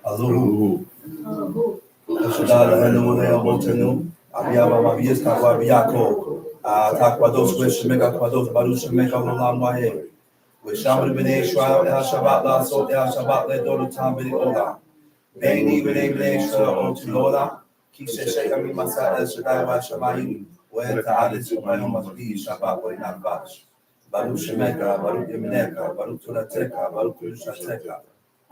Hello. Hello. Abiyama Mabias Kawabiako. Takwados Wishmega Kwados Barusha Mega Rolam Wahe. With Shaman Bene Shroud El Shabbat La So El Shabbat Le Dodo Tam Bene Ola. Beni Bene Bene Shroud Otulola. Kisha Shayami Masa El Shaddai Wa Shamayim. Where Ta'adis Umayom must be Shabbat Wa Inan Bash. Barusha Mega, Baruch Yemeneka, Baruch Tulateka, Baruch Yushateka.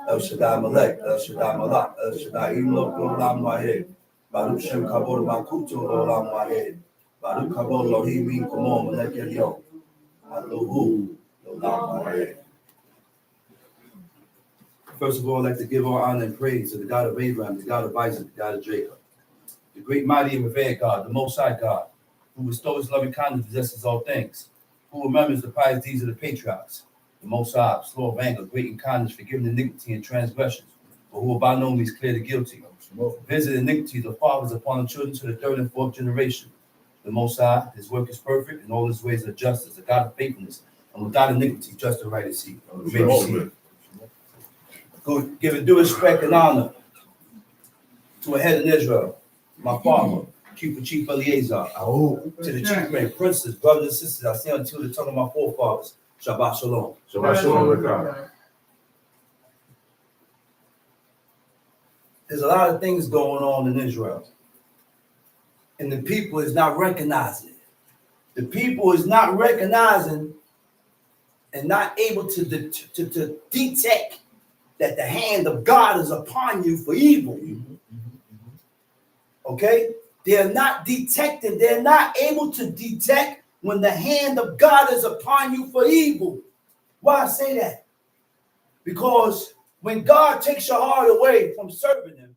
El Shaddai Malek, El Shaddai Malak, El Shaddai Imlo Rolam Wahe. Baruch Shem Kabor Makuto Rolam Wahed. Baruch Kabor Lohim Komom Lekelio. Alohu Rolam Wahed. First of all, I'd like to give all honor and praise to the God of Abraham, the God of Isaac, the God of Jacob, the great, mighty, and revered God, the Most High God, who bestows loving kindness, possesses all things, who remembers the pious deeds of the patriarchs, the Most High, slow of anger, great in kindness, forgiving iniquity and transgressions, but who will by no means clear the guilty. Visit iniquities of fathers upon the children to the third and fourth generation. The Most High, his work is perfect, and all his ways are justice, a God of faithfulness, and without iniquity, just and right is he. Giving due respect and honor to a head in Israel, my father, Chief Eleazar, to the chief men, princes, brothers and sisters, I say unto the tongue of my forefathers, Shabbat Shalom. Shabbat Shalom, God. There's a lot of things going on in Israel, and the people is not recognizing it. The people is not recognizing and not able to detect that the hand of God is upon you for evil. Okay? They're not detecting, they're not able to detect when the hand of God is upon you for evil. Why I say that? Because when God takes your heart away from serving him,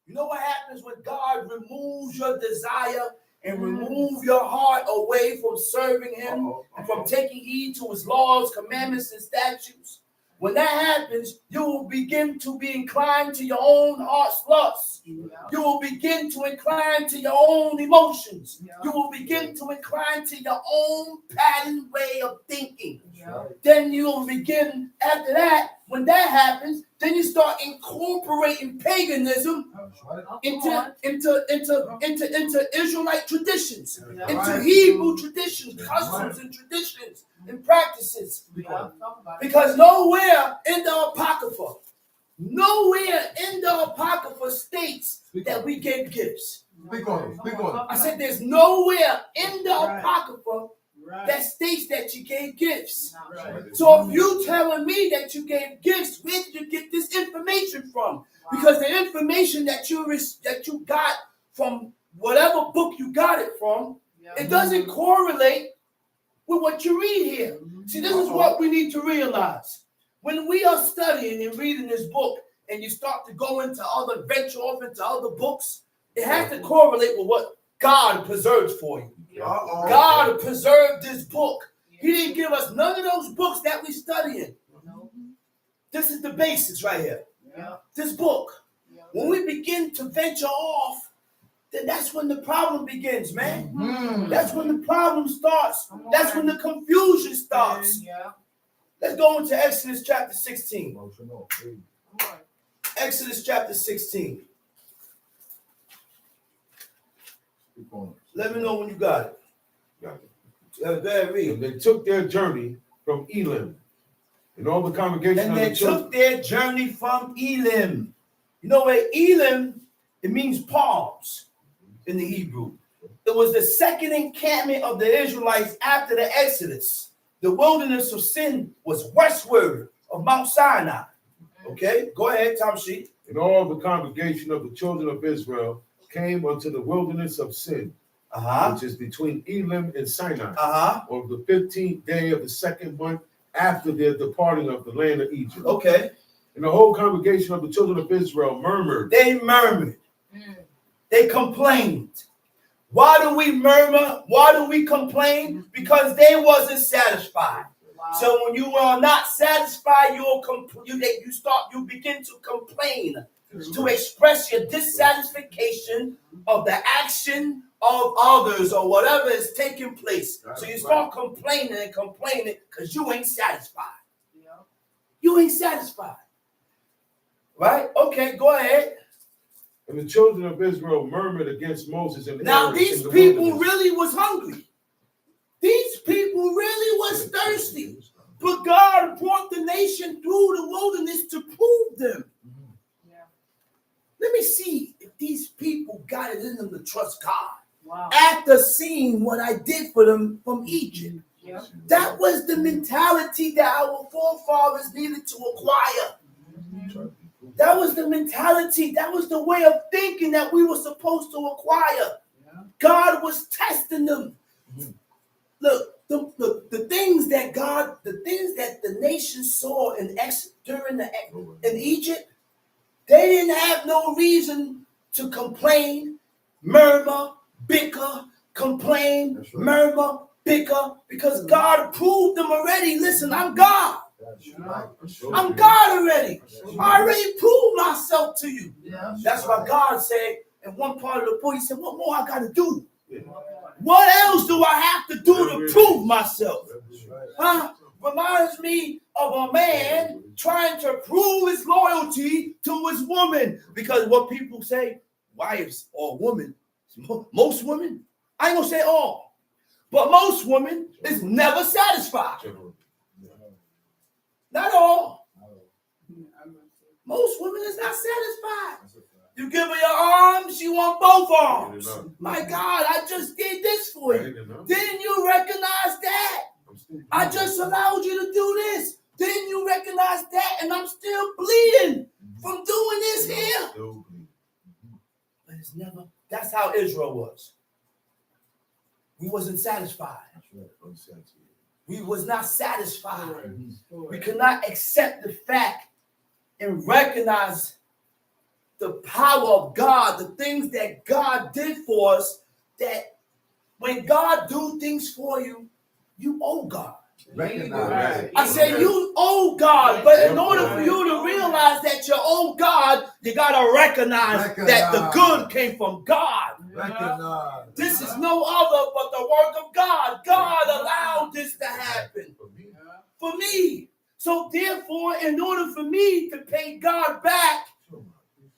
you know what happens when God removes your desire and remove your heart away from serving him and from taking heed to his laws, commandments, and statutes? When that happens, you will begin to be inclined to your own heart's lust. You will begin to incline to your own emotions. You will begin to incline to your own pattern way of thinking. Then you will begin, after that, when that happens, then you start incorporating paganism into Israelite traditions, into Hebrew traditions, customs and traditions and practices. Because nowhere in the Apocrypha states that we gave gifts. I said there's nowhere in the Apocrypha that states that you gave gifts. So if you telling me that you gave gifts, where did you get this information from? Because the information that you got from whatever book you got it from, it doesn't correlate with what you read here. See, this is what we need to realize. When we are studying and reading this book, and you start to go into venture off into other books, it has to correlate with what God preserves for you. God preserved this book. He didn't give us none of those books that we studying. This is the basics right here. This book. When we begin to venture off, then that's when the problem begins, man. That's when the problem starts. That's when the confusion starts. Let's go into Exodus chapter 16. Exodus chapter 16. Let me know when you got it. Go ahead, read. And they took their journey from Elim, and all the congregation. And they took their journey from Elim. You know where Elim, it means palms in the Hebrew. It was the second encampment of the Israelites after the Exodus. The wilderness of sin was westward of Mount Sinai. Okay, go ahead, Tom Sheet. And all the congregation of the children of Israel came unto the wilderness of sin, which is between Elim and Sinai, on the 15th day of the second month after their departing of the land of Egypt. Okay. And the whole congregation of the children of Israel murmured. They murmured. They complained. Why do we murmur? Why do we complain? Because they wasn't satisfied. So when you are not satisfied, you begin to complain, to express your dissatisfaction of the action of others or whatever is taking place. So you start complaining because you ain't satisfied. You ain't satisfied. Right? Okay, go ahead. And the children of Israel murmured against Moses and Now Aaron these in the people wilderness. really was hungry. These people really was thirsty. But God brought the nation through the wilderness to prove them. Yeah. Let me see if these people got it in them to trust God. Wow. After seeing what I did for them from Egypt. Yeah. That was the mentality that our forefathers needed to acquire. Mm-hmm. That was the mentality. That was the way of thinking that we were supposed to acquire. Yeah. God was testing them. Mm-hmm. Look, the things that the nation saw in Egypt, they didn't have no reason to complain, murmur, bicker, complain, right. Murmur, bicker, because God proved them already. Listen, I'm God. I'm God already. I already proved myself to you. That's why God said in one part of the book, he said, what more I got to do? What else do I have to do to prove myself? Huh? Reminds me of a man trying to prove his loyalty to his woman. Because what people say, wives or women, most women, I ain't gonna say all, but most women is never satisfied. Not all. Most women is not satisfied. You give her your arms, you want both arms. My God, I just did this for you. Didn't you recognize that? I just allowed you to do this. Didn't you recognize that? And I'm still bleeding from doing this here. But it's never, that's how Israel was. We wasn't satisfied. We was not satisfied. We could not accept the fact and recognize the power of God, the things that God did for us, that when God do things for you, you owe God. Recognize. I said you owe God, but in order for you to realize that you owe God, you got to recognize that the good came from God. This is no other but the work of God. God allowed this to happen for me. So therefore, in order for me to pay God back,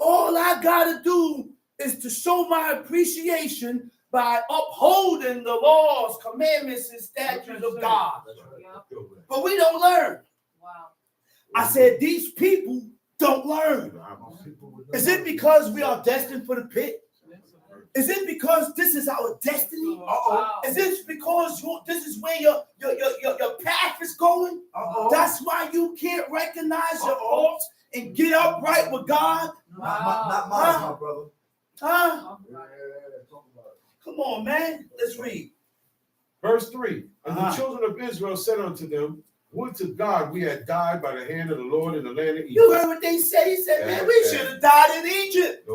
all I got to do is to show my appreciation by upholding the laws, commandments, and statutes of God. But we don't learn. Wow. I said, these people don't learn. Is it because we are destined for the pit? Is it because this is our destiny? Wow. Is it because this is where your path is going? That's why you can't recognize your faults and get upright with God? Not mine, my brother. Huh? Come on, man. Let's read. Verse 3. And the children of Israel said unto them, would to God we had died by the hand of the Lord in the land of Egypt. You heard what they said? He said, man, we should have died in Egypt.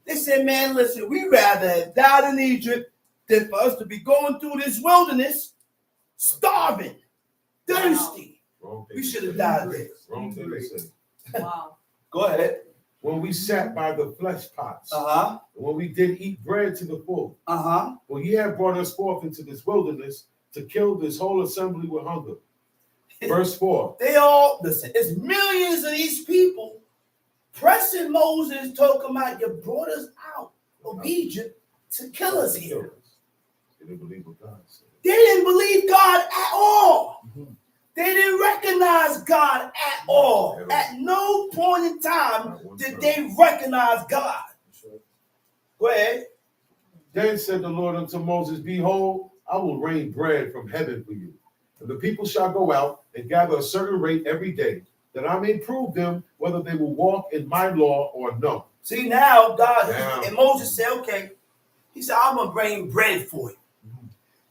They said, man, listen, we'd rather have died in Egypt than for us to be going through this wilderness, starving, thirsty. We should have died there. Wrong thing to say. Wow. Go ahead. When we sat by the flesh pots, when we did eat bread to the full, well, ye have brought us forth into this wilderness to kill this whole assembly with hunger. Verse 4. They all, listen, it's millions of these people pressing Moses, talking about you brought us out of Egypt to kill us here. They didn't believe what God said. They didn't believe God at all. They didn't recognize God at all. At no point in time did they recognize God. Go ahead. Then said the Lord unto Moses, behold, I will rain bread from heaven for you. And the people shall go out and gather a certain rate every day, that I may prove them whether they will walk in my law or no. See, now God, and Moses said, okay. He said, I'm going to bring bread for you.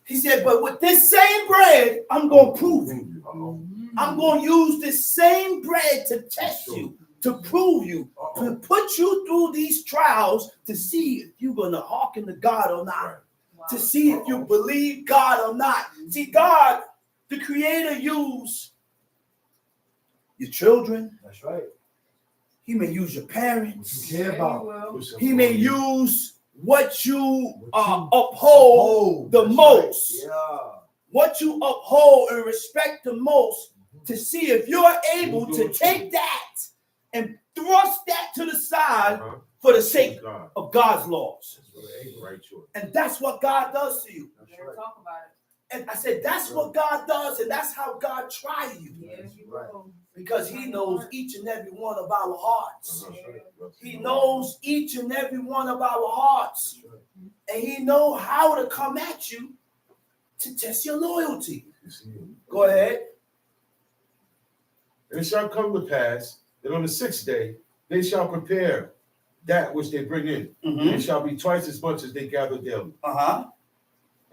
He said, but with this same bread, I'm going to prove you. I'm going to use this same bread to test you, to prove you, to put you through these trials to see if you're going to hearken to God or not, to see if you believe God or not. See, God, the Creator, use your children. That's right. He may use your parents. What you care about. He may use what you uphold the most. Right. Yeah. What you uphold and respect the most, to see if you're able to take that and thrust that to the side for the sake of God's laws. And that's what God does to you. Talk about it. And I said, that's what God does, and that's how God tries you. Because he knows each and every one of our hearts. He knows each and every one of our hearts. And he knows how to come at you to test your loyalty. Go ahead. And it shall come to pass that on the 6th day they shall prepare that which they bring in. It shall be twice as much as they gather daily.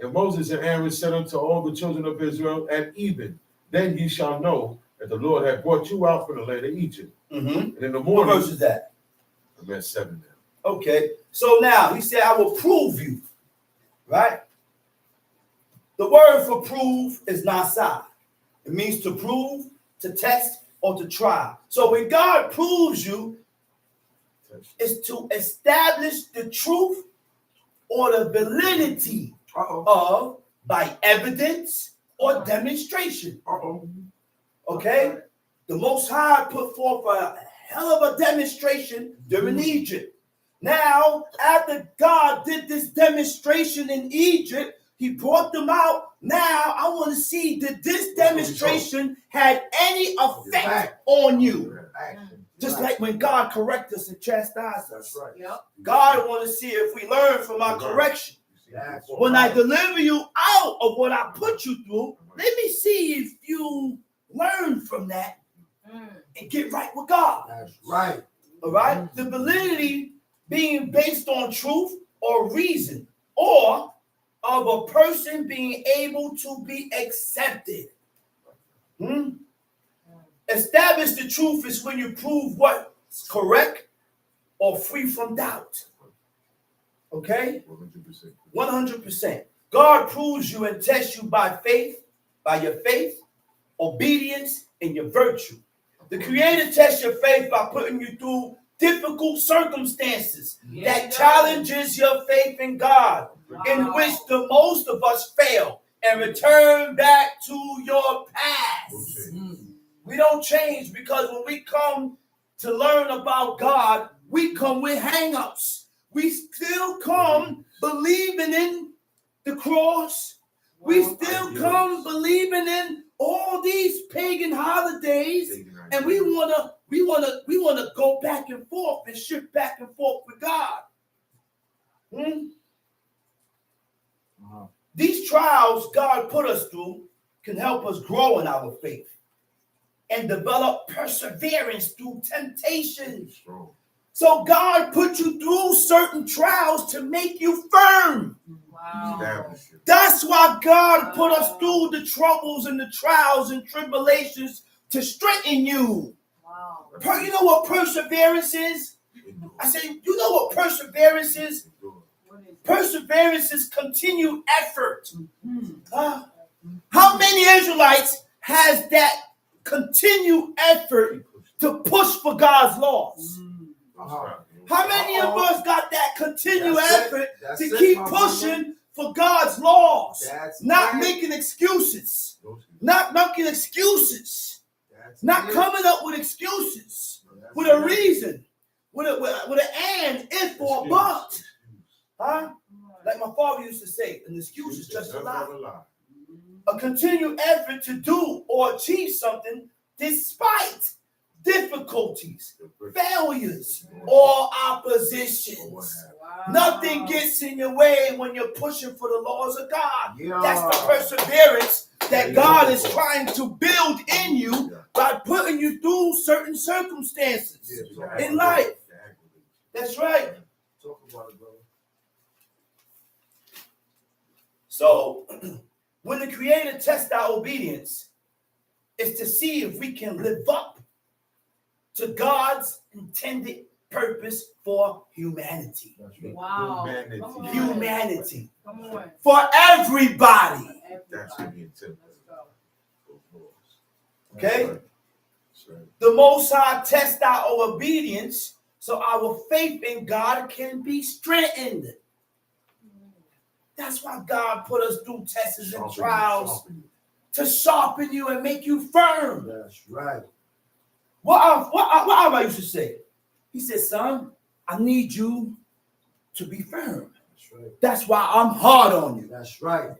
And Moses and Aaron said unto all the children of Israel at even, then ye shall know that the Lord hath brought you out from the land of Egypt. And in the morning. What verse is that? I'm at 7 now. Okay. So now he said, I will prove you. Right? The word for prove is nasa. It means to prove, to test, or to try. So when God proves you, it's to establish the truth or the validity of by evidence or demonstration. Okay? The Most High put forth a hell of a demonstration during Egypt. Now, after God did this demonstration in Egypt, he brought them out. Now, I want to see, did this demonstration had any effect on you? Just like when God corrects us and chastises us. God want to see if we learn from our correction. When I deliver you out of what I put you through, let me see if you learn from that and get right with God. That's right. All right? The validity being based on truth or reason, or of a person being able to be accepted. Establish the truth is when you prove what's correct or free from doubt. Okay? 100%. God proves you and tests you by faith, by your faith, obedience, and your virtue. The Creator tests your faith by putting you through difficult circumstances that challenges your faith in God, in which the most of us fail and return back to your past. We don't change because when we come to learn about God, we come with hang-ups. We still come believing in the cross. We still come believing in all these pagan holidays, and we wanna go back and forth and shift back and forth with God. These trials God put us through can help us grow in our faith and develop perseverance through temptation. So God put you through certain trials to make you firm. That's why God put us through the troubles and the trials and tribulations to strengthen you. You know what perseverance is? I said, you know what perseverance is? Perseverance is continued effort. How many Israelites has that continued effort to push for God's laws? How many of us got that continued effort to keep pushing for God's laws? Not making excuses. Not making excuses. Not coming up with excuses. With a reason. With an and, if, or but. Like my father used to say, an excuse is just a lie. A continued effort to do or achieve something despite difficulties, failures, or oppositions. Nothing gets in your way when you're pushing for the laws of God. That's the perseverance that God is trying to build in you by putting you through certain circumstances in life. That's right. Talk about it, brother. So, when the Creator tests our obedience, it's to see if we can live up to God's intended purpose for humanity. Wow. Humanity. Come on. For everybody. That's what he intended. Okay? The Most High tests our obedience so our faith in God can be strengthened. That's why God put us through tests and trials to sharpen you and make you firm. That's right. What I used to say? He said, son, I need you to be firm. That's right. That's why I'm hard on you. That's right.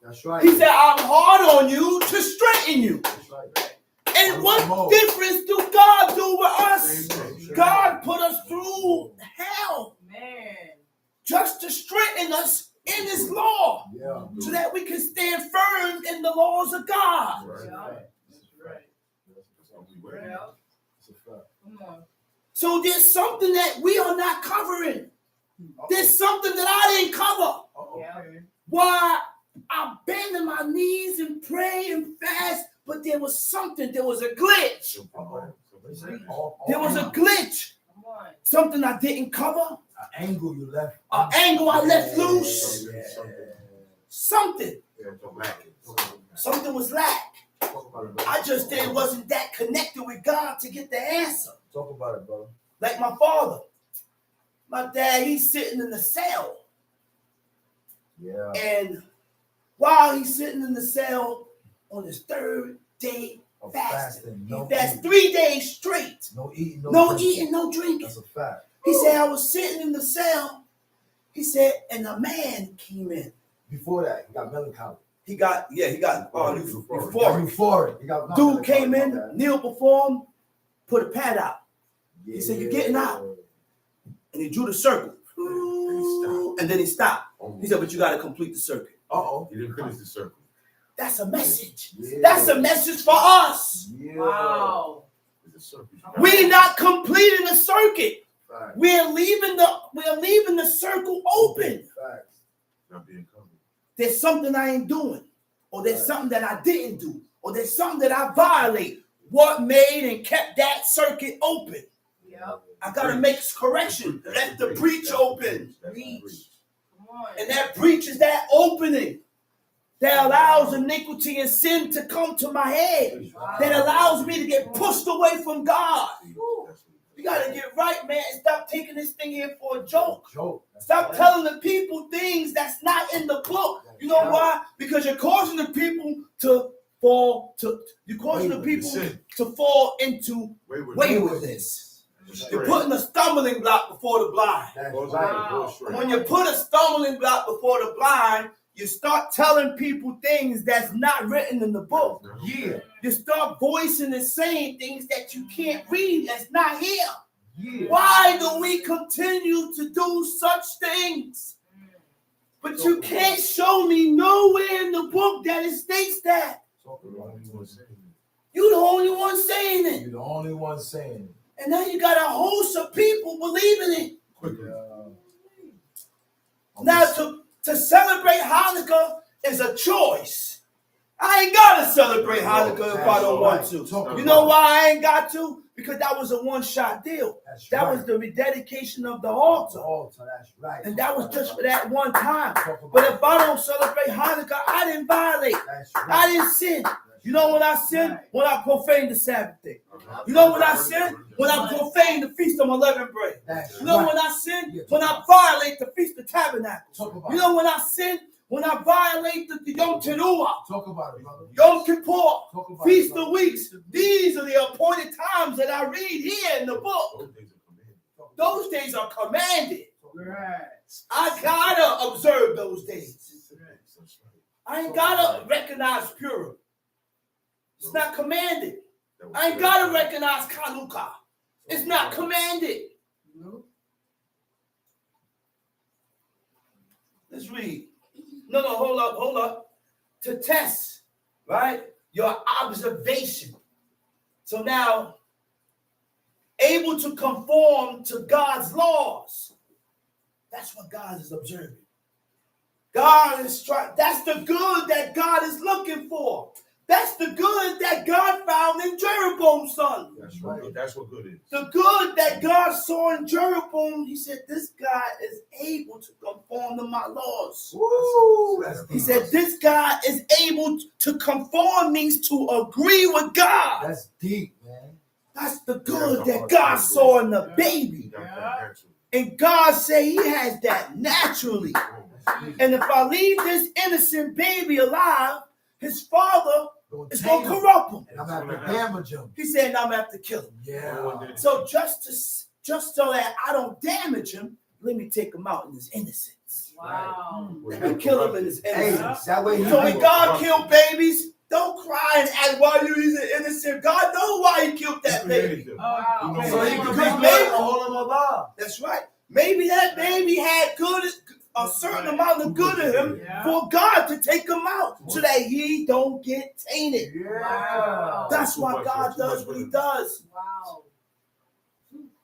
That's right. He said, I'm hard on you to straighten you. That's right. And what difference do God do with us? God put us through hell. Man. Just to strengthen us in his law. Yeah. So that we can stand firm in the laws of God. Right. That's right. That's a fact. Come on. So there's something that we are not covering. There's something that I didn't cover. Yeah. Why I bend on my knees and pray and fast, but there was something, there was a glitch. There was a glitch. Come on. Something I didn't cover. An angle you left. An angle I left loose. Yeah. Something. Something was lack. I just wasn't that connected with God to get the answer. Talk about it, brother. Like my father. My dad, he's sitting in the cell. Yeah. And while he's sitting in the cell on his third day Of fasting, No he fasted eating. 3 days straight. No eating. No drinking. eating, no drinking. That's a fact. He said, I was sitting in the cell. He said, and a man came in. Before that, he got melancholy. He got euphoric. Euphoric. He got Dude came in, melancholy. kneeled before him, put a pad out. Yeah. He said, "You're getting out." And he drew the circle. And then he stopped. He said, but you got to complete the circuit. Uh-oh. He didn't finish the circle. That's a message. Yeah. That's a message for us. Yeah. Wow. It's a circle. We're not completing the circuit. Facts. We're leaving the circle open. Facts. Not being covered. There's something I ain't doing, or there's something that I didn't do, or there's something that I violate. What made and kept that circuit open? Yep. I gotta make correction. Let the breach open. Breach. Come on. And that breach is that opening that allows iniquity and sin to come to my head. That allows me to get pushed away from God. You gotta get right, man, and stop taking this thing here for a joke. Stop telling the people things that's not in the book. You know why? Because you're causing the people to fall into waywardness. You're putting a stumbling block before the blind. Wow. When you put a stumbling block before the blind, you start telling people things that's not written in the book. Yeah. You start voicing and saying things that you can't read, that's not here. Yeah. Why do we continue to do such things? But you can't show me nowhere in the book that it states that. You're the only one saying it. You're the only one saying it. And now you got a host of people believing it. Now to celebrate Hanukkah is a choice. I ain't got to celebrate Hanukkah if I don't want to. You know why I ain't got to? Because that was a one-shot deal. That was the rededication of the altar. That's right. And that was just for that one time. But if I don't celebrate Hanukkah, I didn't violate. I didn't sin. You know when I sin? When I profane the Sabbath day. You know when I sin? When I profane the Feast of Unleavened Bread. You know when I sin? When I violate the Feast of Tabernacles. You know when I sin? When I violate the Yom Teruah. Talk about it, brother. Yom Kippur. Feast of Weeks. These are the appointed times that I read here in the book. Those days are commanded. Right. I gotta observe those days. I ain't gotta recognize Purim. It's not commanded. I ain't gotta recognize Chanukah. It's not commanded. Let's read. No, hold up. To test, right? Your observation. So now, able to conform to God's laws. That's what God is observing. God is trying. That's the good that God is looking for. That's the good that God found in Jeroboam's son. That's right. That's what good is. The good that God saw in Jeroboam, he said, this guy is able to conform to my laws. Woo! He said, this guy is able to conform means to agree with God. That's deep, man. That's the good that God saw in the baby. And God said he has that naturally. And if I leave this innocent baby alive, his father It's going to corrupt him. And I'm going to damage him. He said, I'm going to have to kill him. Yeah. So just so that I don't damage him, let me take him out in his innocence. Wow. Let me kill him in his innocence. That way So when God killed babies, don't cry and ask why he's an innocent. God knows why he killed that baby. Wow. So he could be Because good all of Allah. That's right. Maybe that baby had a certain amount of good in him for God to take him out so that he don't get tainted. Wow. That's why God does what he does. Wow.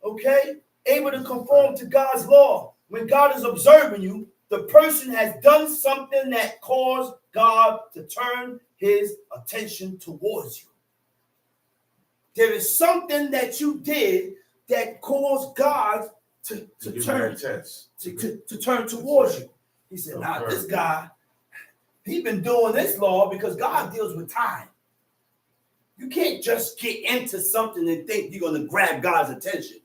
Okay? Able to conform to God's law. When God is observing you, the person has done something that caused God to turn his attention towards you. There is something that you did that caused God to turn towards you. He said, now this guy, he been doing this law because God deals with time. You can't just get into something and think you're going to grab God's attention.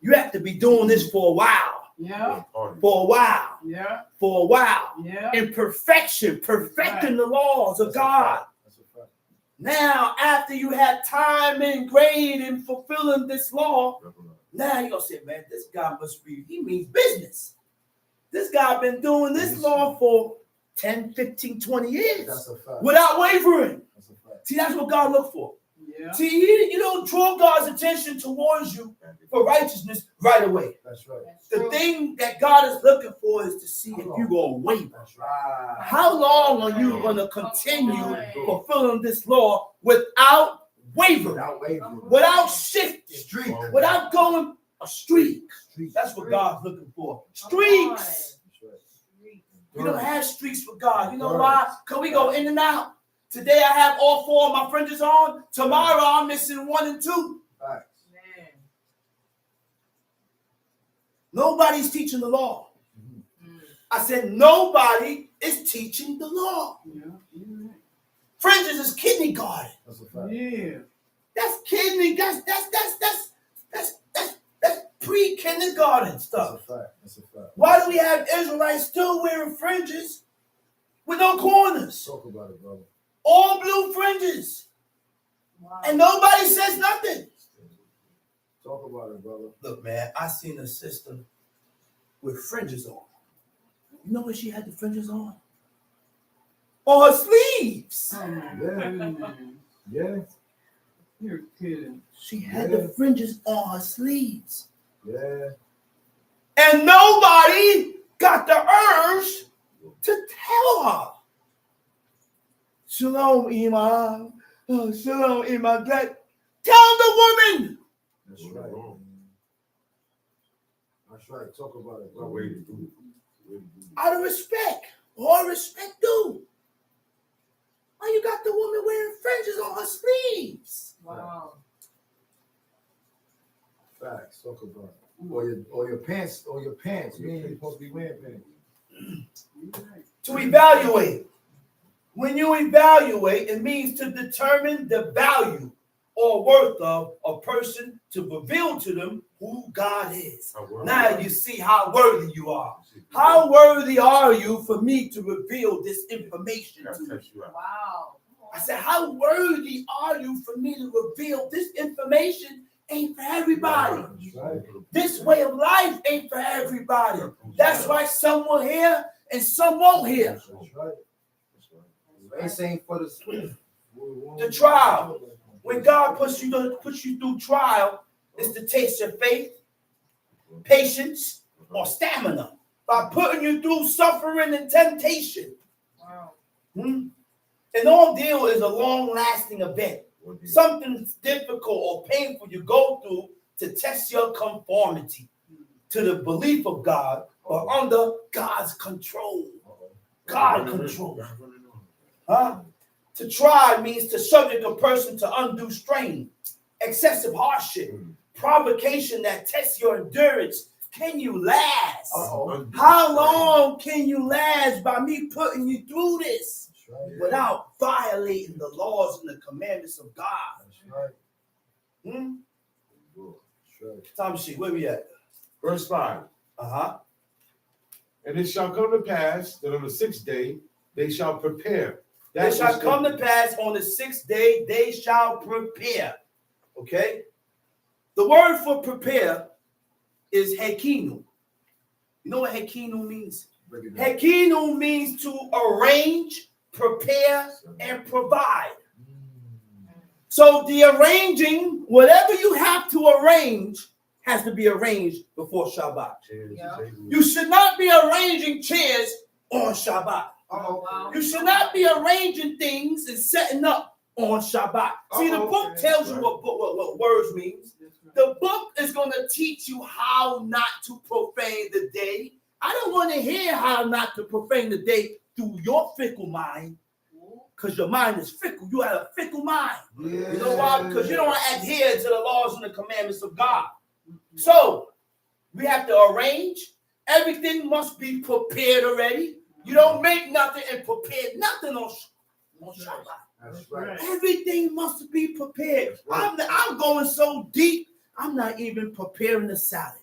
You have to be doing this for a while. Yeah. For a while. Yeah. For a while. Yeah. In perfecting the laws of God. Now, after you have time and grade in fulfilling this law, now you're going to say, man, this guy he means business. This guy been doing this law for 10, 15, 20 years without wavering. See, that's what God looks for. Yeah. See, you don't draw God's attention towards you for righteousness right away. That's right. The thing that God is looking for is to see if you're going to waver. That's right. How long are you going to continue fulfilling this law without wavering, without shifting, without going a streak? That's what God's looking for. Streaks. We don't have streaks for God. You know why? Because we go in and out. Today I have all 4 of my fringes on. Tomorrow I'm missing 1 and 2. Man. Nobody's teaching the law. I said nobody is teaching the law. Yeah. Fringes is kindergarten. That's a fact. Yeah. That's pre-kindergarten stuff. That's a fact. That's a fact. Why do we have Israelites still wearing fringes with no corners? Talk about it, brother. All blue fringes. Wow. And nobody says nothing. Talk about it, brother. Look, man, I seen a sister with fringes on. You know where she had the fringes on? On her sleeves. Yeah. You're kidding. She had the fringes on her sleeves. Yeah. And nobody got the urge to tell her. Shalom, Imam. Oh, shalom, Imam. Tell the woman. That's right. That's right. Talk about it, brother. Out of respect. All respect due. Why you got the woman wearing fringes on her sleeves? Wow. Facts. Talk about it. Or your pants. You ain't supposed to be wearing pants. To evaluate. When you evaluate, it means to determine the value or worth of a person to reveal to them who God is. Now you see how worthy you are. How worthy are you for me to reveal this information to you? Wow. I said, how worthy are you for me to reveal this information? Ain't for everybody. Right. This way of life ain't for everybody. That's why some will hear and some won't hear. That's right. Ain't saying for the swift. The trial. When God puts you through trial, is to test your faith, patience, or stamina. By putting you through suffering and temptation. Wow. An ordeal is a long-lasting event. Something difficult or painful you go through to test your conformity to the belief of God, but under God's control. God control. To try means to subject a person to undue strain, excessive hardship, provocation that tests your endurance. Can you last? How long can you last by me putting you through this without violating the laws and the commandments of God? That's right. Tom Sheet, where we at? Verse 5. And it shall come to pass that on the 6th day they shall prepare It shall come to pass on the 6th day, they shall prepare. Okay? The word for prepare is hekinu. You know what hekinu means? Hekinu means to arrange, prepare, and provide. So the arranging, whatever you have to arrange, has to be arranged before Shabbat. Yeah. You should not be arranging chairs on Shabbat. You should not be arranging things and setting up on Shabbat. See, the book tells you what words means. The book is going to teach you how not to profane the day. I don't want to hear how not to profane the day through your fickle mind, because your mind is fickle. You have a fickle mind. Yeah. You know why? Because you don't adhere to the laws and the commandments of God. So we have to arrange. Everything must be prepared already. You don't make nothing and prepare nothing on Shabbat. That's right. Everything must be prepared. I'm going so deep, I'm not even preparing the salad.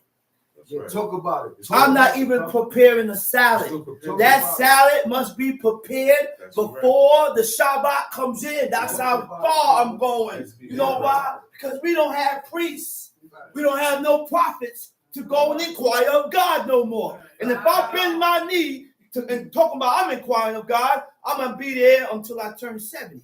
Yeah, talk about it. I'm not even preparing the salad. That salad must be prepared before the Shabbat comes in. That's how far I'm going. You know why? Because we don't have priests. We don't have no prophets to go and inquire of God no more. And if I bend my knee and talking about I'm inquiring of God, I'm going to be there until I turn 70.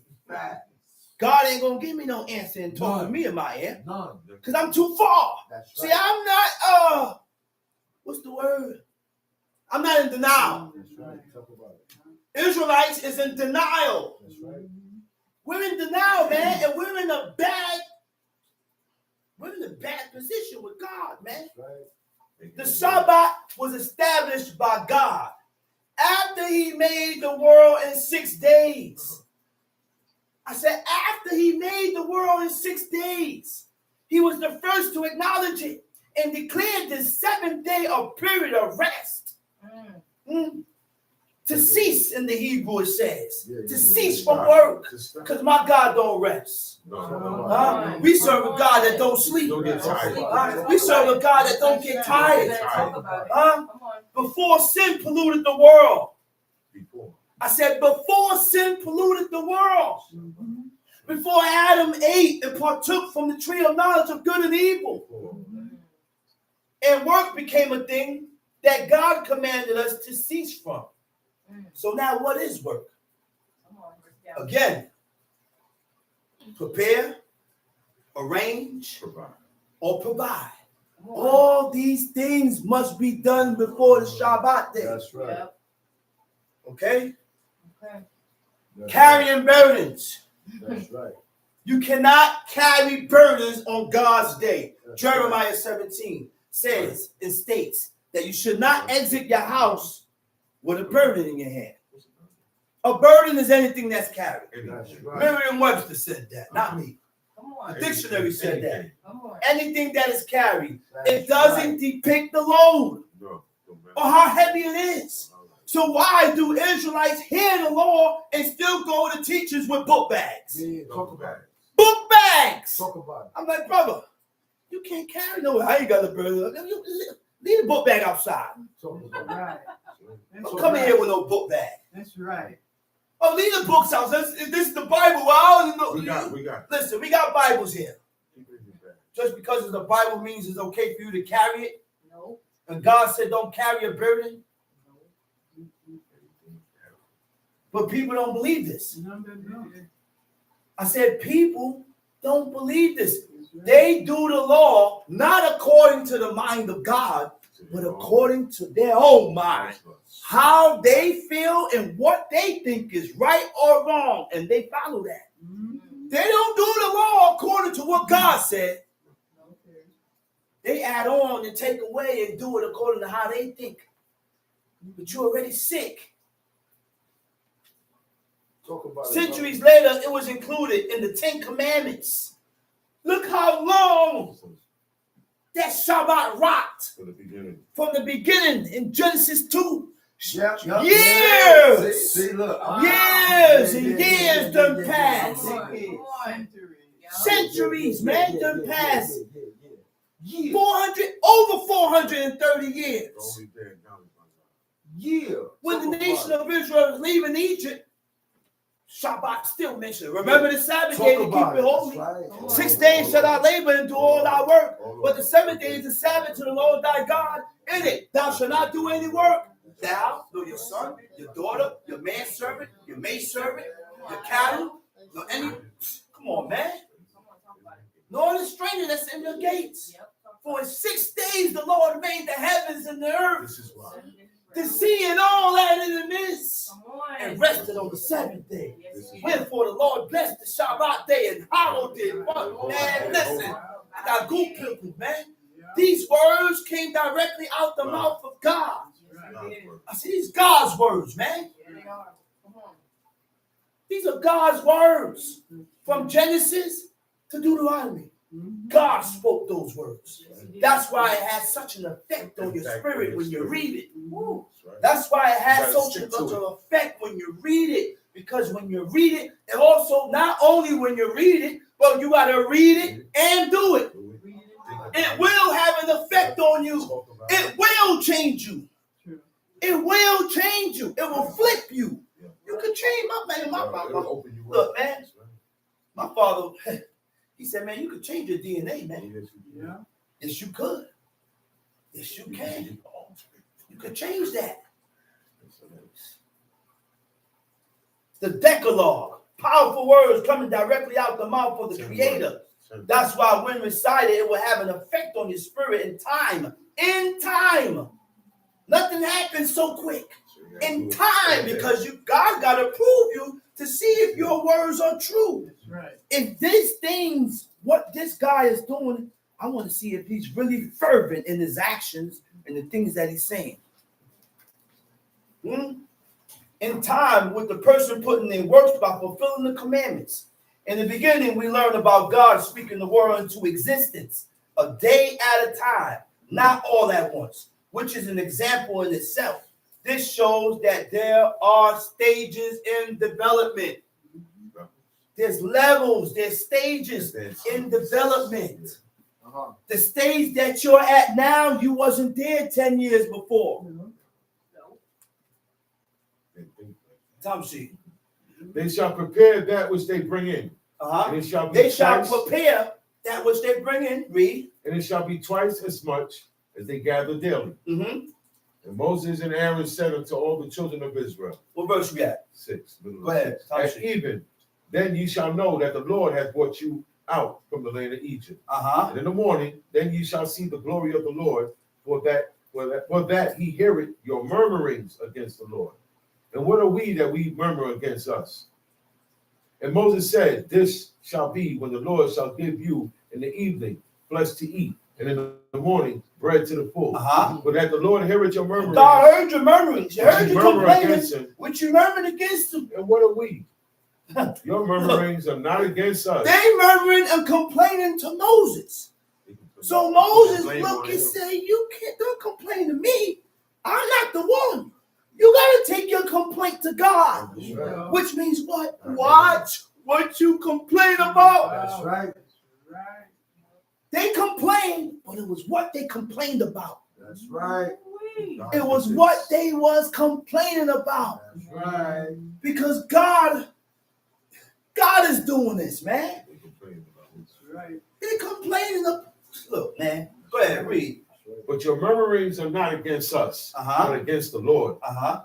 God ain't going to give me no answer and talk to me in my ear. Because I'm too far. See, I'm not, what's the word? I'm not in denial. Israelites is in denial. We're in denial, man, and we're in a bad position with God, man. The Shabbat was established by God after he made the world in 6 days. I said after he made the world in 6 days. He was the first to acknowledge it and declared the 7th day a period of rest. To cease in the Hebrew, it says. To cease from work. Because my God don't rest. We serve a God that don't sleep. We serve a God that don't get tired. Before sin polluted the world. I said before sin polluted the world. Before Adam ate and partook from the tree of knowledge of good and evil. And work became a thing that God commanded us to cease from. So now what is work? Again, prepare, arrange, or provide. All these things must be done before the Shabbat day. That's right. Okay? Carrying burdens. That's right. You cannot carry burdens on God's day. Jeremiah 17 says and states that you should not exit your house with a burden in your hand. A burden is anything that's carried. Merriam-Webster said that, not me. The dictionary said that. Anything that is carried. It doesn't depict the load or how heavy it is. So why do Israelites hear the law and still go to teachers with book bags? Talk about it. Book bags. Talk about it. I'm like, brother, you can't carry no. I ain't got a burden. Leave the book bag outside. Talk about it. Right. Don't come in here with no book bag. That's right. Oh, leave the books out. This is the Bible. Well, We got. Listen, we got Bibles here. Just because it's the Bible means it's okay for you to carry it. No. And God said don't carry a burden. But people don't believe this. I said people don't believe this. They do the law not according to the mind of God, but according to their own mind. How they feel and what they think is right or wrong. And they follow that. They don't do the law according to what God said. They add on and take away and do it according to how they think. But you're already sick. Talk about Centuries later, it was included in the 10 Commandments. Look how long that Shabbat rocked from the beginning in Genesis 2. Years! See, look. Years and years done passed. Centuries, man, done passed. 430 years. When the nation of Israel was leaving Egypt, Shabbat still mentioned. Remember the Sabbath day to keep it holy. Right. 6 days shall thou labor and do all thy work. But the 7th day is the Sabbath to the Lord thy God. In it thou shalt not do any work. Thou, nor your son, your daughter, your manservant, your maidservant, your cattle, nor any. Come on, man. Nor the stranger that's in your gates. For in 6 days the Lord made the heavens and the earth, the sea and all that in the midst, and rested on the 7th day. Wherefore the Lord blessed the Shabbat day and hallowed it. Man, listen, I got good people, man. These words came directly out the mouth of God. I see these God's words, man. These are God's words from Genesis to Deuteronomy. God spoke those words. That's why it has such an effect on your spirit when you read it. That's why it has such an effect when you read it. Because when you read it, and also not only when you read it, but you got to read it and do it. It will have an effect on you. It will change you. It will change you. It will flip you. You can change my father. Look, man, my father, he said, man, you could change your DNA, man. Yeah. Yes, you could. Yes, you can. You could change that. The Decalogue, powerful words coming directly out the mouth of the Creator. That's why when recited, it will have an effect on your spirit in time. In time. Nothing happens so quick. In time, because God got to prove you to see if your words are true. Right. If these things, what this guy is doing, I want to see if he's really fervent in his actions and the things that he's saying. In time, with the person putting in works by fulfilling the commandments. In the beginning, we learn about God speaking the world into existence, a day at a time, not all at once, which is an example in itself. This shows that there are stages in development. There's levels, there's stages in development. The stage that you're at now, you wasn't there 10 years before. Time sheet. They shall prepare that which they bring in. And it shall be they shall prepare that which they bring in. Read. And it shall be twice as much as they gather daily. And Moses and Aaron said unto all the children of Israel. What verse we at? 6. Go ahead. At even, then ye shall know that the Lord hath brought you out from the land of Egypt. And in the morning, then ye shall see the glory of the Lord, for that he heareth your murmurings against the Lord. And what are we that we murmur against us? And Moses said, this shall be when the Lord shall give you in the evening flesh to eat, and in the morning bread to the full. But that the Lord heareth your murmurings. God heard your murmurings. He heard your complaining, which you murmured against him. And what are we? Your murmurings are not against us. They murmuring and complaining to Moses. So Moses look and say, you don't complain to me. I'm not the one. You got to take your complaint to God. Right. Which means what? Watch what you complain about. That's right. They complained, but it was what they complained about. That's right. It was what they was complaining about. That's right. Because God is doing this, man. They're complaining. Look, man. Go ahead, read. But your murmurings are not against us, but against the Lord.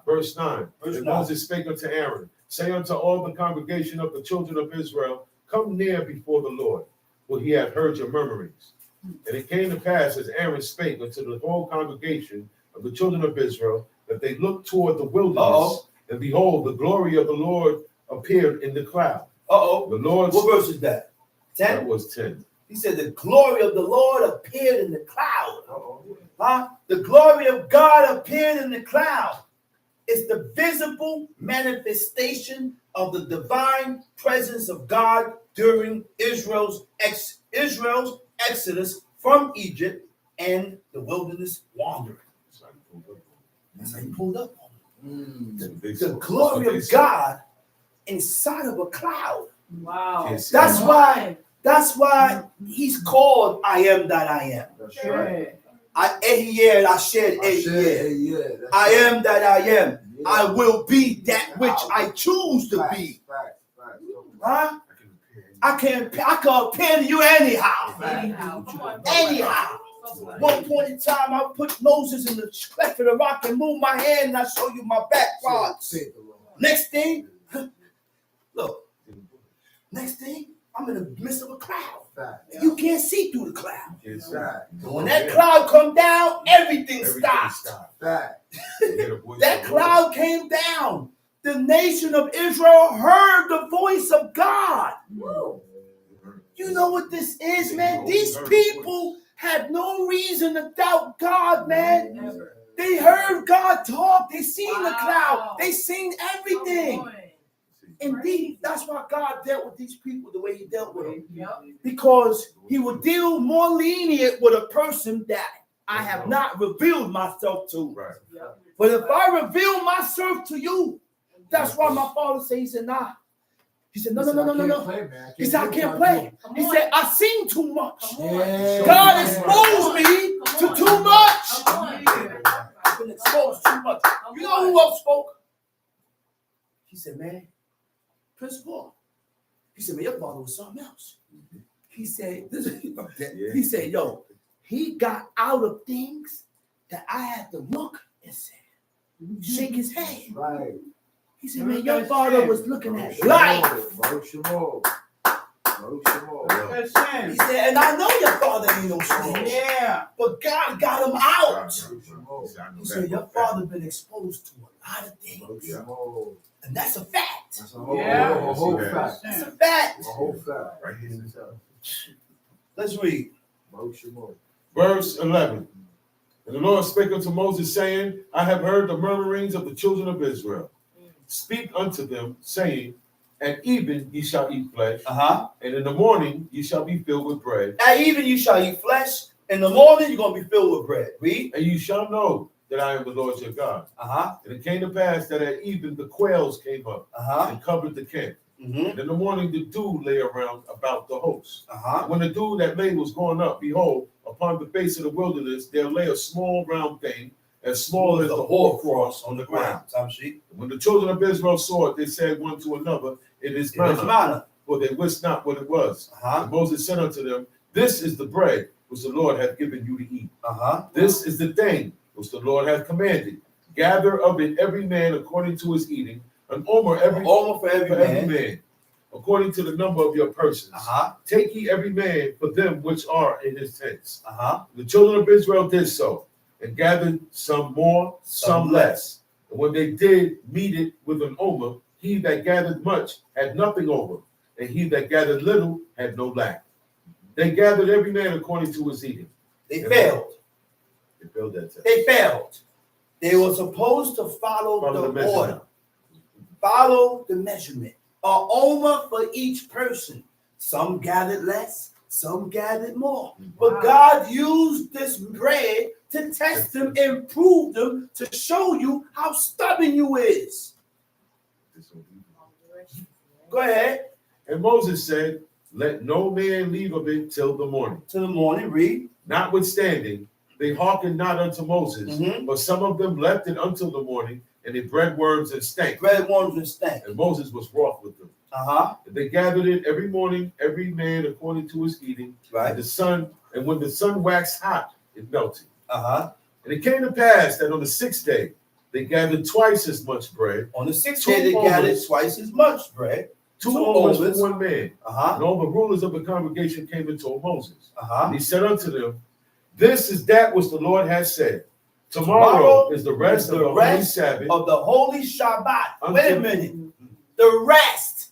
Verse 9. And Moses spake unto Aaron, say unto all the congregation of the children of Israel, come near before the Lord, for he hath heard your murmurings. And it came to pass, as Aaron spake unto the whole congregation of the children of Israel, that they looked toward the wilderness, and behold, the glory of the Lord appeared in the cloud. The Lord. What verse is that? 10? That was 10. He said, the glory of the Lord appeared in the cloud. The glory of God appeared in the cloud. It's the visible manifestation of the divine presence of God during Israel's exodus from Egypt and the wilderness wandering. That's how you pulled up on it. The glory of God inside of a cloud. Wow. That's why he's called I am that I am. That's right. I am that I am. I will be that which I choose to be. Huh? I can appear to you anyhow. Anyhow, come on. Anyhow. One point in time, I put Moses in the cleft of the rock and move my hand and I show you my back parts. Next thing, look. Next thing, I'm in the midst of a cloud. You can't see through the cloud. When that cloud come down, everything stopped. That cloud came down. The nation of Israel heard the voice of God. You know what this is, man? These people had no reason to doubt God, man. They heard God talk. They seen the cloud. They seen everything. Indeed, that's why God dealt with these people the way he dealt with them. Because he would deal more lenient with a person that I have not revealed myself to. But if I reveal myself to you, that's why my father said, he said, nah. He said, no. He said, I can't play. He said, I seen too much. God exposed me to too much. I've been exposed too much. You know who else spoke? He said, man, Prince Paul. He said, man, your father was something else. He said, he said, yo, he got out of things that I had to look and say, shake his head. Right. He said, man, your father was looking at life. He said, and I know your father ain't no snitch. Yeah. But God got him out. He said, your father been exposed to a lot of things. And that's a fact. That's a whole fact. That's a fact. A whole fact. Right here. Let's read. Verse 11. And the Lord spake unto Moses, saying, I have heard the murmurings of the children of Israel. Speak unto them, saying, at even ye shall eat flesh, and in the morning ye shall be filled with bread. At even you shall eat flesh, in the morning you're going to be filled with bread. Read. And you shall know that I am the Lord your God. And it came to pass that at even the quails came up and covered the camp. And in the morning the dew lay around about the host. When the dew that lay was going up, behold, upon the face of the wilderness there lay a small round thing, as small as the hoarfrost on the ground. When the children of Israel saw it, they said one to another, it is manna, for they wist not what it was. And Moses said unto them, this is the bread which the Lord hath given you to eat. This is the thing which the Lord hath commanded. Gather of it every man according to his eating, an omer for every man, according to the number of your persons. Take ye every man for them which are in his tents. The children of Israel did so, and gathered some more, some less. And when they did meet it with an omer, he that gathered much had nothing over, and he that gathered little had no lack. They gathered every man according to his eating. They failed. They failed that test. They failed. They were supposed to follow the order. Follow the measurement. An omer for each person. Some gathered less, some gathered more. But God used this bread to test them and prove them, to show you how stubborn you is. Go ahead. And Moses said, let no man leave of it till the morning. Till the morning, read. Notwithstanding, they hearkened not unto Moses, but some of them left it until the morning, and they bred worms and stank. And Moses was wroth with them. And they gathered it every morning, every man according to his eating. And when the sun waxed hot, it melted. And it came to pass that on the 6th day, they gathered twice as much bread. On the 6th day, they gathered twice as much bread. 2 omers for one man. And all the rulers of the congregation came and told Moses. And he said unto them, this is that which the Lord has said. Tomorrow is the rest of the holy Sabbath. Of the holy Shabbat. Wait a minute. The rest.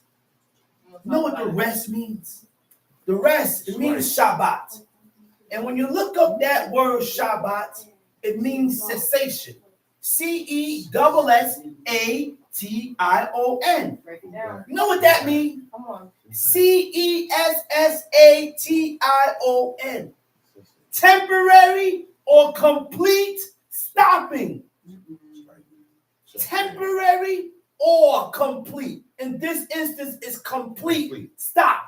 You know what the rest means? The rest, it means Shabbat. And when you look up that word Shabbat, it means cessation. Cessation. You know what that means? Come on. Cessation. Temporary or complete stopping. Temporary or complete. In this instance, it's complete. Stop.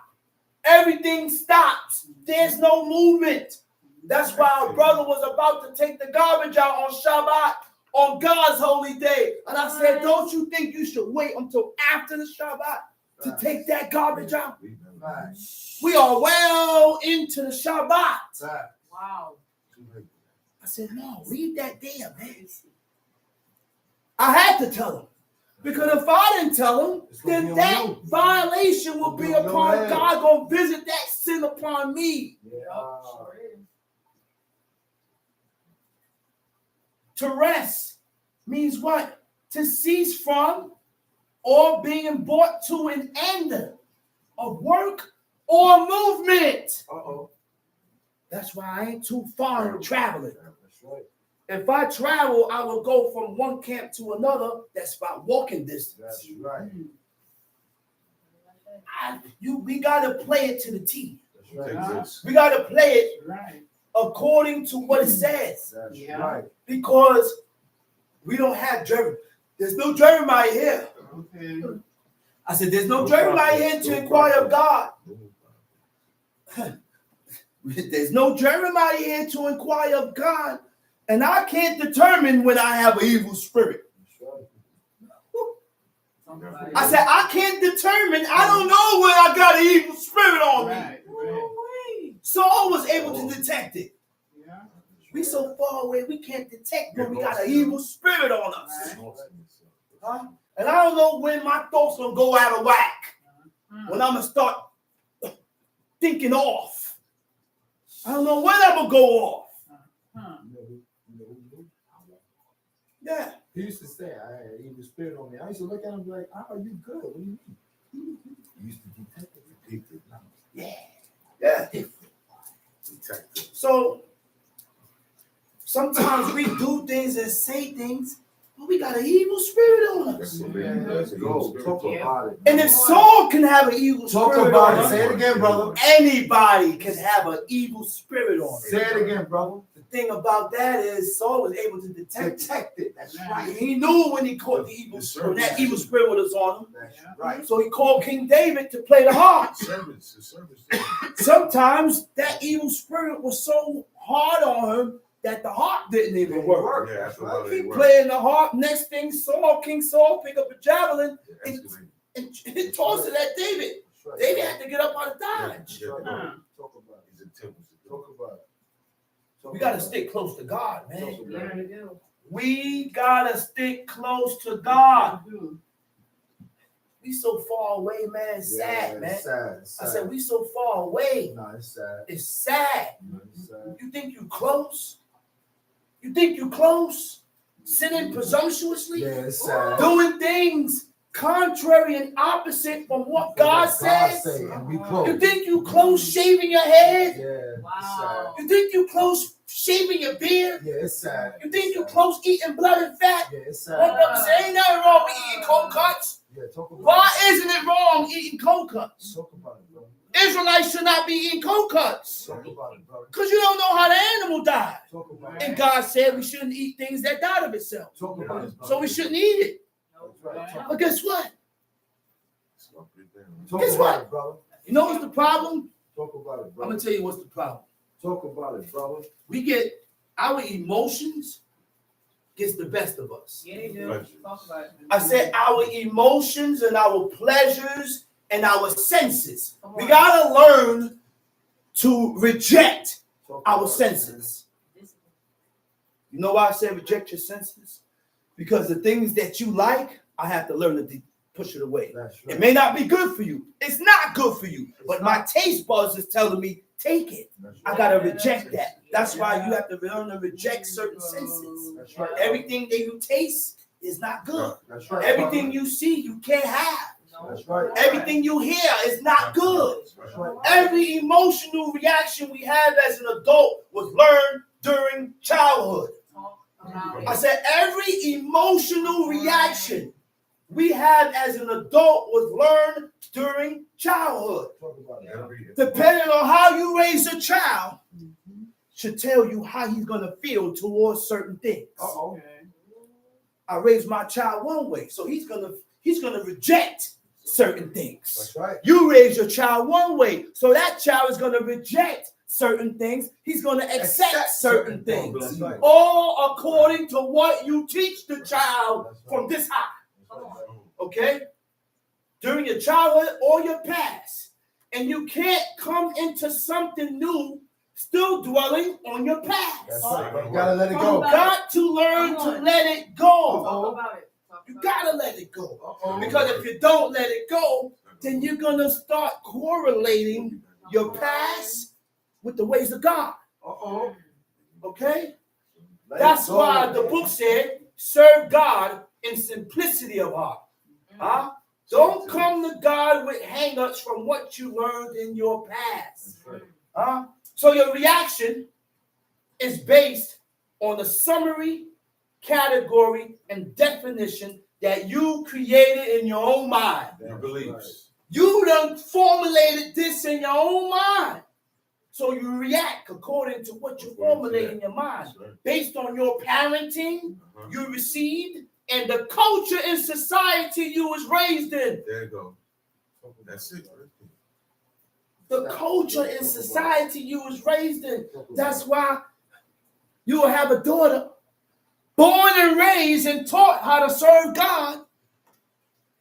Everything stops. There's no movement. That's why our brother was about to take the garbage out on Shabbat, on God's holy day. And I said, don't you think you should wait until after the Shabbat? to take that garbage out. Right. We are well into the Shabbat. Right. Wow. I said, no, read that there, man. I had to tell him. Because if I didn't tell him, then that violation will be upon God, going to visit that sin upon me. Yeah. Sure is. To rest means what? To cease from or being brought to an end of work or movement. Uh-oh. That's why I ain't too far in traveling. That's right. If I travel, I will go from one camp to another. That's about walking distance. That's right. We got to play it to the T. That's right. We got to play it Right. according to what it says. That's Yeah. right. Because we don't have Jeremiah. There's no Jeremiah here. Okay. I said, there's no Jeremiah here to inquire of God. There's no Jeremiah here to inquire of God. And I can't determine when I have an evil spirit. That's right. Somebody- I said, I can't determine. I don't know when I got an evil spirit on me. Right. Right. Saul was able to detect it. Yeah. We so far away, we can't detect when we got an evil spirit on us. Huh? And I don't know when my thoughts gonna go out of whack. When I'm gonna start thinking off. I don't know when I'm gonna go off. Huh. Yeah. He used to say, I had an evil spirit on me. I used to look at him and be like, how are you good? What do you mean? He used to detect it. Yeah. Yeah. Detective. So sometimes we do things and say things, but we got an evil spirit on us. Let's go. Talk about it. And if Saul can have an evil Talk spirit about on it. us, Say it again, brother. anybody can have an evil spirit on us. Say it again, brother. The thing about that is Saul was able to detect it. Detect it. That's right. He knew when he caught the evil spirit, that evil spirit was on him. That's right. So he called King David to play the harp. Service. Sometimes that evil spirit was so hard on him that the harp didn't even work. Yeah, that's what He it was. playing the harp. Next thing, King Saul pick up a javelin Yeah, and toss it at David. That's right. David had to get up out of dodge. That's right. Huh. Talk about it. He's in temples. Talk about it. So we got to stick close to God, man. Talk about There it. you go. We got to stick close to God. Do. We so far away, man. It's sad, Yeah, man. it's sad. It's I sad. said, we so far away. No, it's sad. It's sad. It's sad. You think you close? You think you close? Sinning presumptuously? Yeah, it's sad. Doing things contrary and opposite from what God says? and we close. You think you close shaving your head? Yeah, Wow. You think you close shaving your beard? it's sad. Yeah, it's sad. You think you close eating blood and fat? Yeah, it's One sad. brother say, ain't nothing wrong with eating cold cuts. Yeah, talk about Why it. isn't it wrong eating cold cuts? Talk about it, bro. Israelites should not be eating cold cuts. Talk about it, brother. Because you don't know how the animal died. Talk about And it. God said we shouldn't eat things that died of itself. Talk about it, brother. So we shouldn't eat it. That's right. But guess what? Talk Guess about what? it, brother. You know what's the problem? Talk about it, I'm brother. going to tell you what's the problem. Talk about it, brother. We get our emotions gets the best of us. Yeah, they do. Pleasures. Talk about it. I said our emotions and our pleasures and our senses. Come We on. got to learn to reject Talk our about it. senses. You know why I say reject your senses? Because the things that you like, I have to learn to push it away. That's It right. may not be good for you. It's not good for you. But my taste buds is telling me, take it. That's I right. got to reject that. That's why you have to learn to reject certain senses. That's right. Everything that you taste is not good. That's right. Everything you see, you can't have. That's right. Everything you hear is not good. That's right. Every emotional reaction we have as an adult was learned during childhood. Talk about I it. said every emotional reaction we have as an adult was learned during childhood. Talk about it. Depending on how you raise a child, should tell you how he's gonna feel towards certain things. Uh-oh. Okay. I raised my child one way, so he's gonna reject certain things. That's right. You raise your child one way, so that child is gonna reject certain things. He's gonna accept certain things. That's right. All according to what you teach the child That's right. from this high. Come on. Okay? during your childhood or your past. And you can't come into something new still dwelling on your past. That's right. You gotta let it You go. got to learn to let it go. Talk about it. You gotta let it go. Because if you don't let it go, then you're gonna start correlating your past with the ways of God. Okay? That's why the book said, serve God in simplicity of heart. Huh? Don't come to God with hang-ups from what you learned in your past. Huh? So your reaction is based on the summary, category, and definition that you created in your own mind. Your beliefs. You done formulated this in your own mind. So you react according to what you formulate in your mind. Based on your parenting you received and the culture and society you was raised in. There you go. That's it. The culture and society you was raised in. That's why you will have a daughter born and raised and taught how to serve God.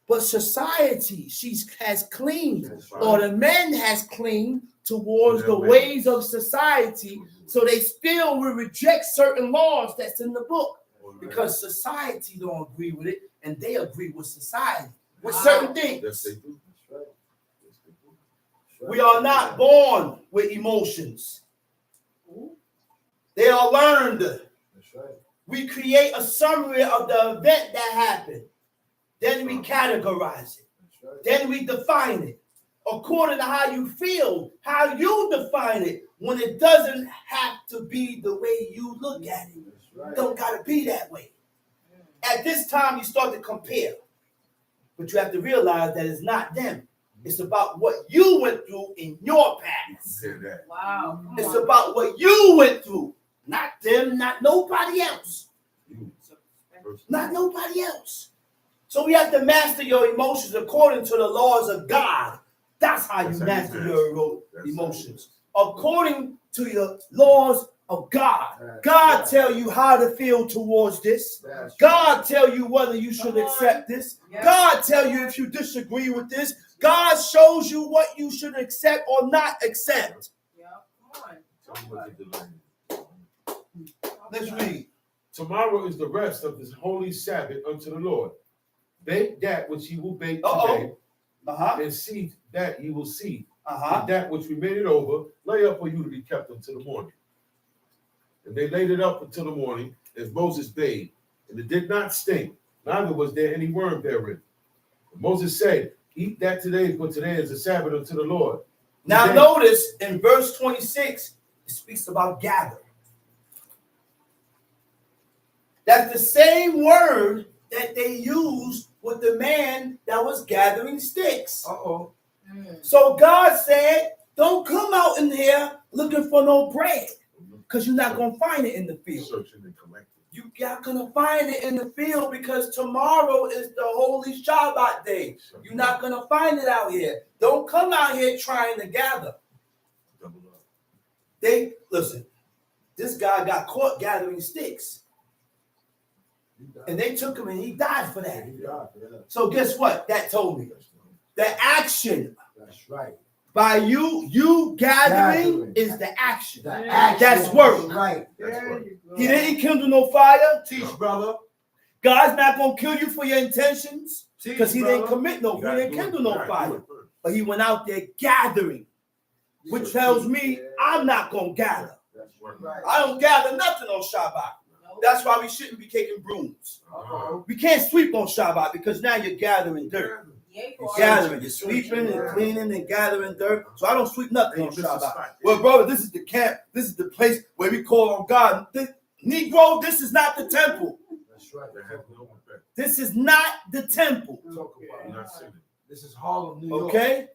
But society, she has cleaned, or the men has cleaned towards the ways of society, so they still will reject certain laws that's in the book because society don't agree with it, and they agree with society with certain things. Yes, they do. We are not born with emotions. They are learned. That's right. We create a summary of the event that happened. Then we categorize it. That's right. Then we define it according to how you feel, how you define it, when it doesn't have to be the way you look at it. That's right. Don't got to be that way. At this time, you start to compare. But you have to realize that it's not them. It's about what you went through in your past. Wow. It's about what you went through. Not them, not nobody else. Not nobody else. So we have to master your emotions according to the laws of God. That's how you master your emotions. According to your laws of God. God tell you how to feel towards this. God tell you whether you should accept this. God tell you if you disagree with this. God shows you what you should accept or not accept. Yeah. Come on. Let's read. Tomorrow is the rest of this holy Sabbath unto the Lord. Bake that which he will bake today, and seed that he will seed. And that which remained over, lay up for you to be kept until the morning. And they laid it up until the morning, as Moses bade, and it did not stink, neither was there any worm therein. And Moses said, eat that today, for today is the Sabbath unto the Lord. Now notice in verse 26, it speaks about gather. That's the same word that they used with the man that was gathering sticks. So God said, don't come out in here looking for no bread, because you're not going to find it in the field. Searching and collecting. You're not going to find it in the field because tomorrow is the holy Shabbat day. You're not going to find it out here. Don't come out here trying to gather. Listen, this guy got caught gathering sticks. And they took him and he died for that. So guess what? That told me. The action. That's right. By you gathering is the action. The action. That's work. Right. He didn't kindle no fire. Teach, brother. God's not going to kill you for your intentions because he brother. didn't commit no, he didn't kindle no fire. But he went out there gathering, which tells me I'm not going to gather. That's right. I don't gather nothing on Shabbat. That's why we shouldn't be taking brooms. We can't sweep on Shabbat because now you're gathering dirt. You're gathering, you're sweeping and cleaning and gathering dirt. So I don't sweep nothing on Shabbat. Well, brother, this is the camp. This is the place where we call on God. Negro, this is not the temple. That's right. This is not the temple. Talk about it. This is Harlem, New York. Okay?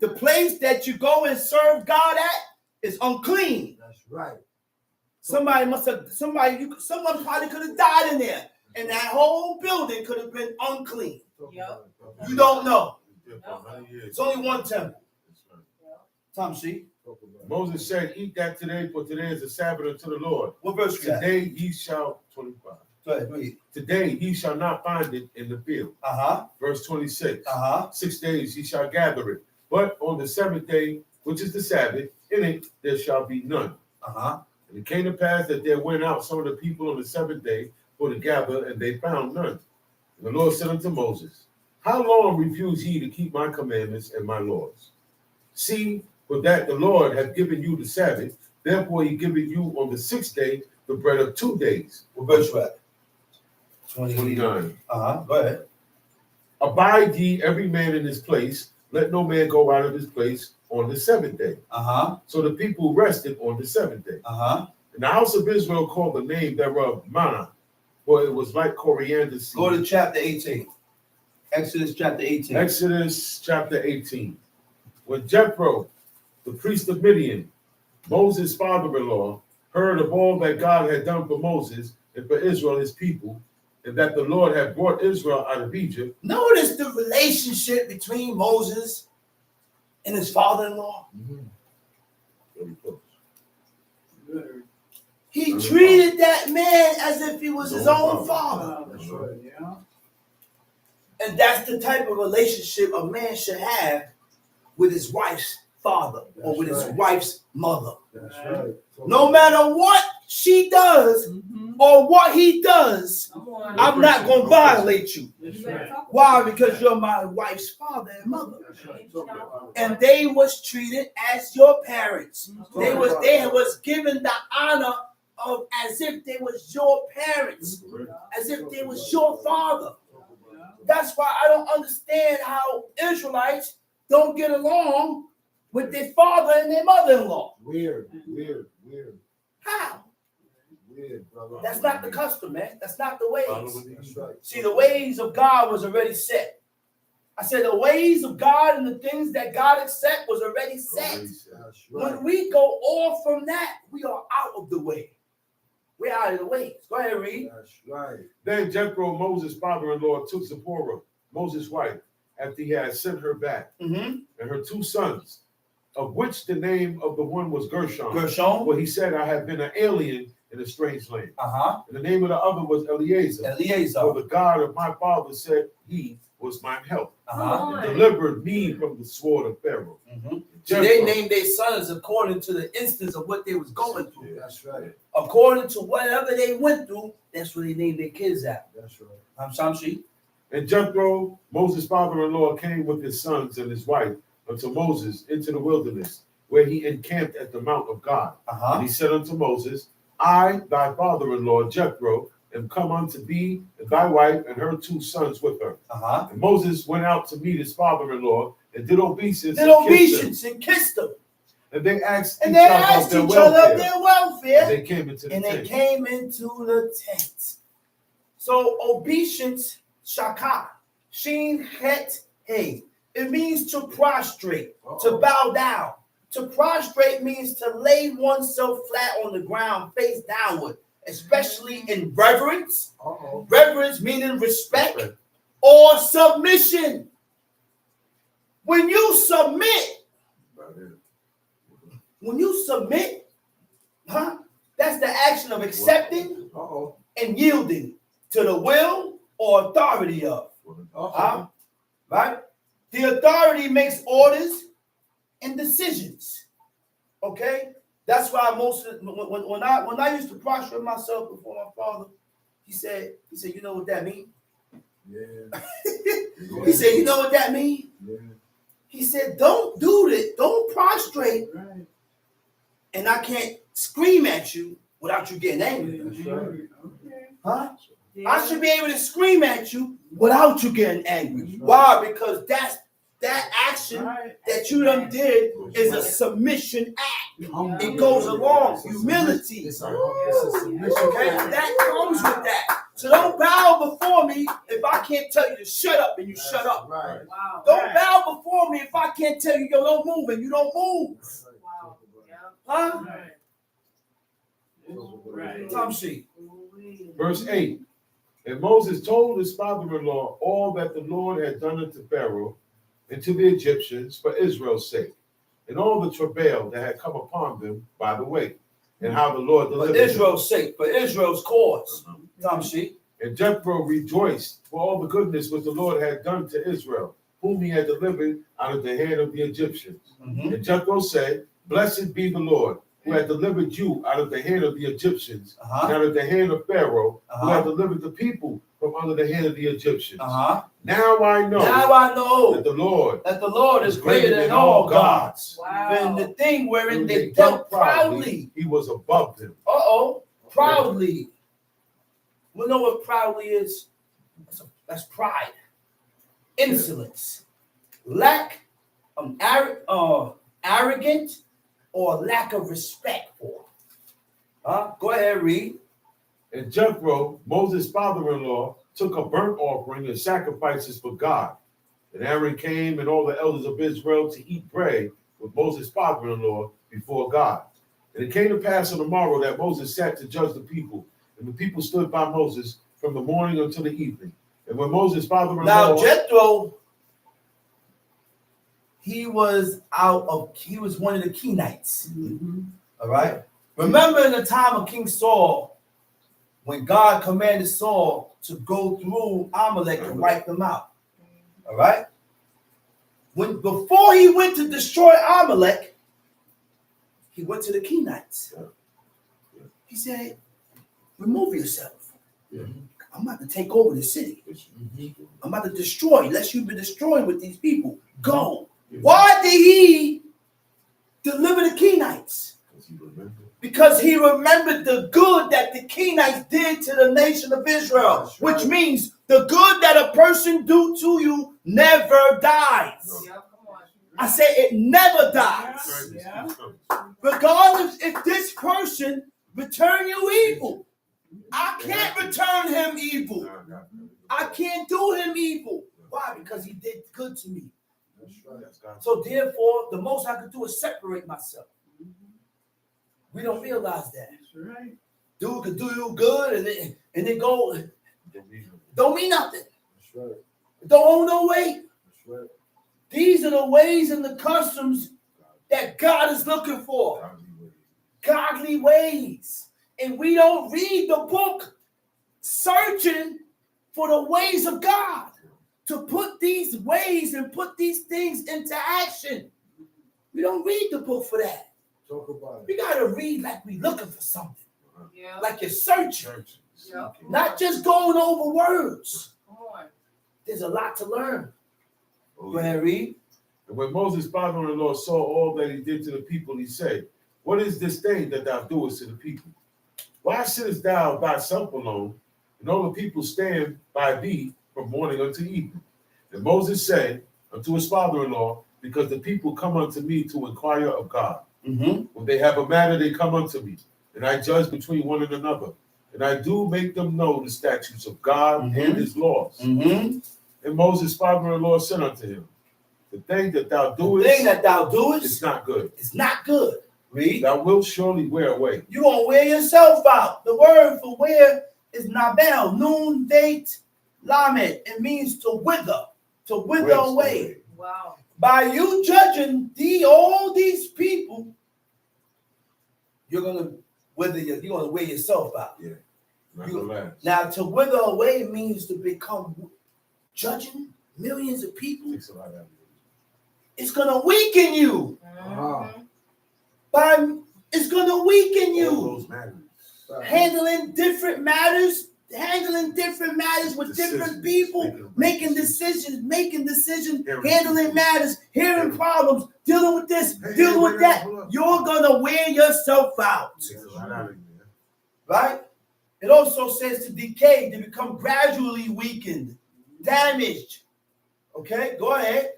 The place that you go and serve God at is unclean. That's right. Someone probably could have died in there. And that whole building could have been unclean. You don't know. It's only one temple. Tom, see? Moses said, eat that today, for today is the Sabbath unto the Lord. What verse is that? Today ye shall, 25. Go ahead, read. Today ye shall not find it in the field. Verse 26. 6 days ye shall gather it. But on the seventh day, which is the Sabbath, in it there shall be none. And it came to pass that there went out some of the people on the seventh day for to gather, and they found none. And the Lord said unto Moses, how long refuse ye to keep my commandments and my laws? See, for that the Lord hath given you the Sabbath, therefore he giveth you on the sixth day the bread of 2 days. What verse you at? 29. Go ahead. Abide ye every man in his place, let no man go out of his place on the seventh day. So the people rested on the seventh day. And the house of Israel called the name thereof manna, for it was like coriander seed. Go to chapter 18. Exodus chapter 18. Exodus chapter 18. When Jethro, the priest of Midian, Moses' father-in-law, heard of all that God had done for Moses and for Israel his people, and that the Lord had brought Israel out of Egypt. Notice the relationship between Moses and his father-in-law. Very close. He treated that man as if he was his own father. That's right. Yeah. And that's the type of relationship a man should have with his wife's father or with his wife's mother. That's right. No matter what she does or what he does, I'm not going to violate you. Why? Because you're my wife's father and mother. And they was treated as your parents. They was given the honor of as if they was your parents, as if they was your father. That's why I don't understand how Israelites don't get along with their father and their mother-in-law. Weird. How? Weird, brother. That's not the custom, man. That's not the ways. That's right. See, the ways of God was already set. I said the ways of God and the things that God had set was already set. That's right. When we go off from that, we are out of the way. We're out of the ways. Go ahead, read. That's right. Then Jethro, Moses' father-in-law, took Zipporah, Moses' wife, after he had sent her back, and her 2 sons, of which the name of the one was Gershon. For he said, I have been an alien in a strange land. And the name of the other was Eleazar. For the God of my father said he was my help, and delivered me from the sword of Pharaoh. See, they named their sons according to the instance of what they was going through. That's right. According to whatever they went through, that's what they named their kids after. That's right. Samshi. And Jethro, Moses' father-in-law, came with his sons and his wife unto Moses into the wilderness, where he encamped at the mount of God. And he said unto Moses, I, thy father-in-law, Jethro, am come unto thee, and thy wife, and her 2 sons with her. And Moses went out to meet his father-in-law, and did obeisance and kissed them. And they asked each other of their welfare. And they came into the tent. So obeisance, shaka, shin, het, hey. It means to prostrate, to bow down. To prostrate means to lay oneself flat on the ground, face downward, especially in reverence. Reverence meaning respect or submission. When you submit, that's the action of accepting and yielding to the will or authority of. Right? The authority makes orders and decisions. Okay? That's why when I used to prostrate myself before my father, he said, you know what that means? Yeah. He said, you know what that means? Yeah. He said, don't do this, don't prostrate, and I can't scream at you without you getting angry. That's right. Huh? I should be able to scream at you without you getting angry. Why? Because that action that you done did is a submission act. It goes along. Humility. It's a submission. Okay? That comes with that. So don't bow before me if I can't tell you to shut up and you shut up. Right. Wow. Don't bow before me if I can't tell you don't move and you don't move. Wow. Huh? Right. Tom sheet. Verse 8. And Moses told his father-in-law all that the Lord had done unto Pharaoh and to the Egyptians for Israel's sake, and all the travail that had come upon them by the way, and how the Lord delivered For Israel's sake, for Israel's cause. Tom sheet. And Jethro rejoiced for all the goodness which the Lord had done to Israel, whom he had delivered out of the hand of the Egyptians. And Jethro said, Blessed be the Lord, who had delivered you out of the hand of the Egyptians, and out of the hand of Pharaoh, who had delivered the people from under the hand of the Egyptians. Now I know that the Lord is greater than all gods. Wow. And the thing wherein they dealt proudly. he was above them. Proudly. We know what proudly is. That's pride, insolence, lack of arrogant, or lack of respect for. Go ahead, read. And Jethro, Moses' father-in-law, took a burnt offering and sacrifices for God. And Aaron came and all the elders of Israel to eat bread with Moses' father-in-law before God. And it came to pass on the morrow that Moses sat to judge the people. And the people stood by Moses from the morning until the evening. And when Moses' father-in-law... Now Jethro, he was one of the Kenites. All right. Remember in the time of King Saul, when God commanded Saul to go through Amalek and wipe them out. All right. Before he went to destroy Amalek, he went to the Kenites. He said, remove yourself. I'm about to take over the city. I'm about to destroy, lest you be destroyed with these people. Go. Why did he deliver the Kenites? Because he remembered the good that the Kenites did to the nation of Israel, which means the good that a person do to you never dies. Yeah, come on. I say it never dies. Yeah. Regardless if this person return you evil. I can't return him evil. I can't do him evil. Why? Because he did good to me. So therefore, the most I could do is separate myself. We don't realize that. Right. Dude could do you good and then go. Don't mean nothing. Don't hold no weight. These are the ways and the customs that God is looking for. Godly ways. And we don't read the book searching for the ways of God to put these ways and put these things into action. We don't read the book for that. Talk about it. We got to read like we looking for something. Yeah. Like you're searching. Yeah. Not just going over words. Come on. There's a lot to learn. Go ahead, read. And when Moses' father-in-law saw all that he did to the people, he said, What is this thing that thou doest to the people? Why sittest thou thyself alone, and all the people stand by thee from morning unto evening? And Moses said unto his father-in-law, Because the people come unto me to inquire of God. When they have a matter, they come unto me, and I judge between one and another. And I do make them know the statutes of God and his laws. And Moses' father-in-law said unto him, The thing that thou doest is not good. It's not good. Read. Thou wilt surely wear away. You're going to wear yourself out. The word for wear is nabel, noon, date, lamed. It means to wither away. Wow. By you judging all these people, you're gonna wear yourself out. Yeah. Not gonna last. Now, to wither away means to become judging millions of people. Takes a lot out of you. It's gonna weaken you. It's gonna weaken you. All those matters. Handling different matters with different people, making decisions, handling matters, hearing problems, dealing with this, dealing with that. You're gonna wear yourself out. Right? It also says to decay, to become gradually weakened, damaged. Okay, go ahead.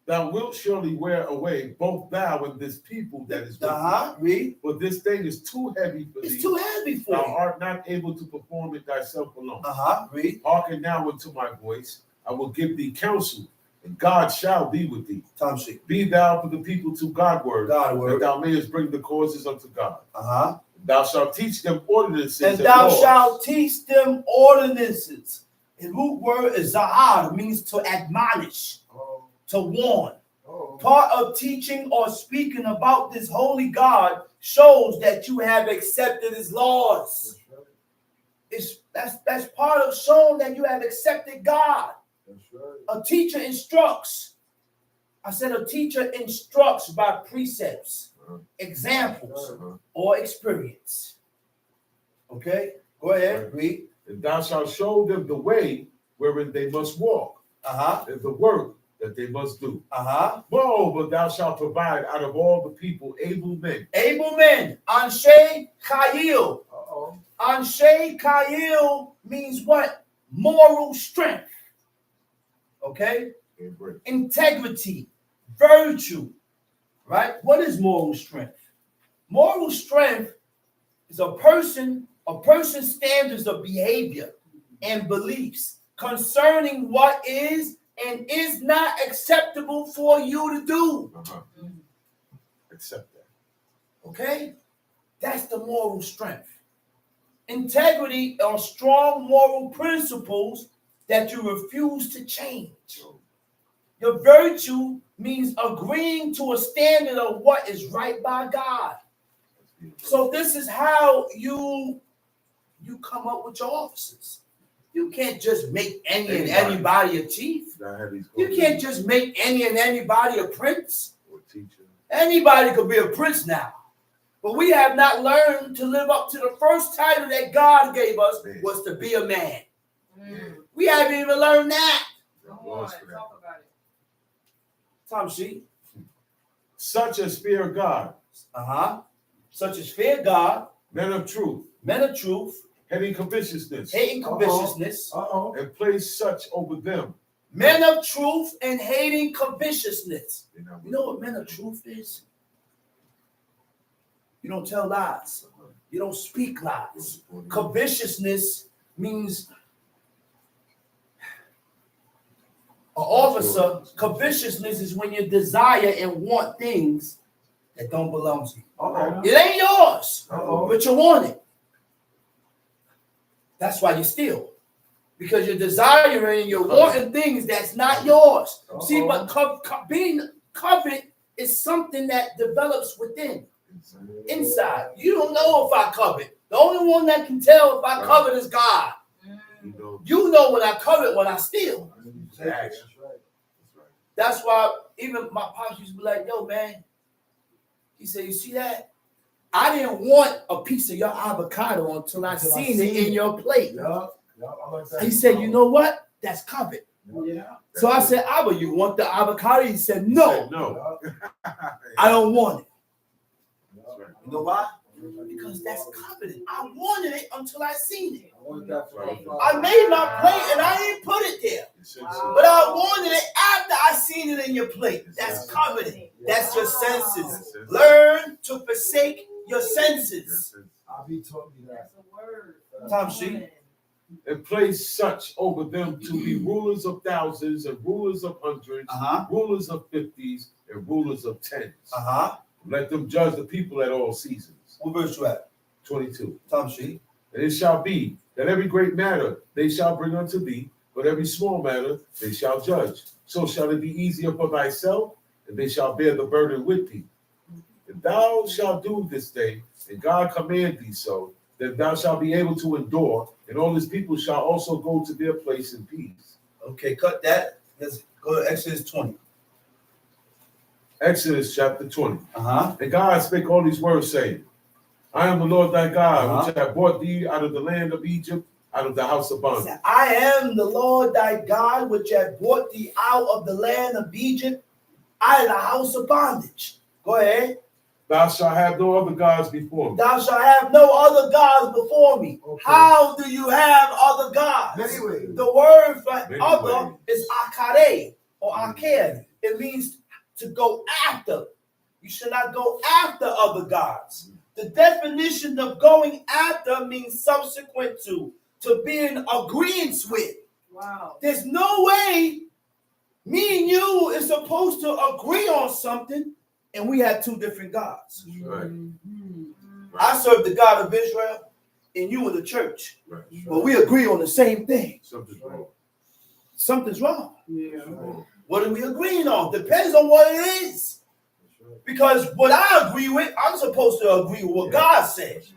Thou wilt surely wear away both thou and this people that is with thee. Read. For this thing is too heavy for thee. It's too heavy for Thou you. art not able to perform it thyself alone. Read. Hearken now unto my voice. I will give thee counsel, and God shall be with thee. Time sheet. Be thou for the people to Godward, Godward. that thou mayest bring the causes unto God. Thou shalt teach them ordinances. And thou shalt teach them ordinances. The root word is zahar, means to admonish, to warn. Part of teaching or speaking about this holy God shows that you have accepted his laws. It's That's part of showing that you have accepted God. That's right. A teacher instructs. I said a teacher instructs by precepts, examples, or experience. Okay? Go ahead, read. And thou shalt show them the way wherein they must walk, and the work that they must do. Moreover, thou shalt provide out of all the people able men. Able men. Anshe Kayil. Anshe Kayil means what? Moral strength. Okay? Integrity. Virtue. Right? What is moral strength? Moral strength is a person's standards of behavior and beliefs concerning what is and is not acceptable for you to do. Accept that. Okay? That's the moral strength. Integrity are strong moral principles that you refuse to change. Your virtue means agreeing to a standard of what is right by God. So this is how you come up with your officers. You can't just make any and anybody a chief. You can't just make any and anybody a prince. Or teacher. Anybody could be a prince now. But we have not learned to live up to the first title that God gave us, was to be a man. We haven't even learned that. Come on, talk about it. Tom sheet. Such as fear God. Such as fear God. Men of truth. Men of truth. Hating covetousness. Hating covetousness. And place such over them. Men of truth and hating covetousness. You know what men of truth is? You don't tell lies. You don't speak lies. Covetousness means an officer. Covetousness is when you desire and want things that don't belong to you. It ain't yours, but you want it. That's why you steal. Because you're desiring and you're wanting things that's not yours. See, but being covet is something that develops within. Inside. You don't know if I covet. The only one that can tell if I covet is God. You know when I covet, when I steal. That's why even my pops used to be like, yo, man. He said, you see that? I didn't want a piece of your avocado until I seen it in your plate. He said, you know what? That's covet. So I said, Abba, you want the avocado? He said, no. No. I don't want it. You know why? Because that's coveted. I wanted it until I seen it. I made my plate and I didn't put it there. But I wanted it after I seen it in your plate. That's coveted. That's your senses. Learn to forsake your senses. Abi taught me that. That's a word. Tom sheet. And place such over them to be rulers of thousands and rulers of hundreds, rulers of 50s and rulers of 10s. Let them judge the people at all seasons. What verse you at? 22. Tom sheet. And it shall be that every great matter they shall bring unto thee, but every small matter they shall judge. So shall it be easier for thyself, and they shall bear the burden with thee. If thou shalt do this day, and God command thee so, then thou shalt be able to endure, and all his people shall also go to their place in peace. Okay, cut that. Let's go to Exodus 20. Exodus chapter 20. And God spake all these words, saying, I am the Lord thy God, which have brought thee out of the land of Egypt, out of the house of bondage. I am the Lord thy God, which have brought thee out of the land of Egypt, out of the house of bondage. Go ahead. Thou shalt have no other gods before me. Thou shalt have no other gods before me. Okay. How do you have other gods? Many ways. The word for other is akare or aked. It means to go after. You should not go after other gods. The definition of going after means subsequent to be in agreement with. Wow. There's no way me and you is supposed to agree on something and we have two different gods. Right. I serve the God of Israel and you in the church. Right. But we agree on the same thing. Something's wrong. Something's wrong. Yeah. What are we agreeing on? Depends on what it is. Because what I agree with, I'm supposed to agree with what God says.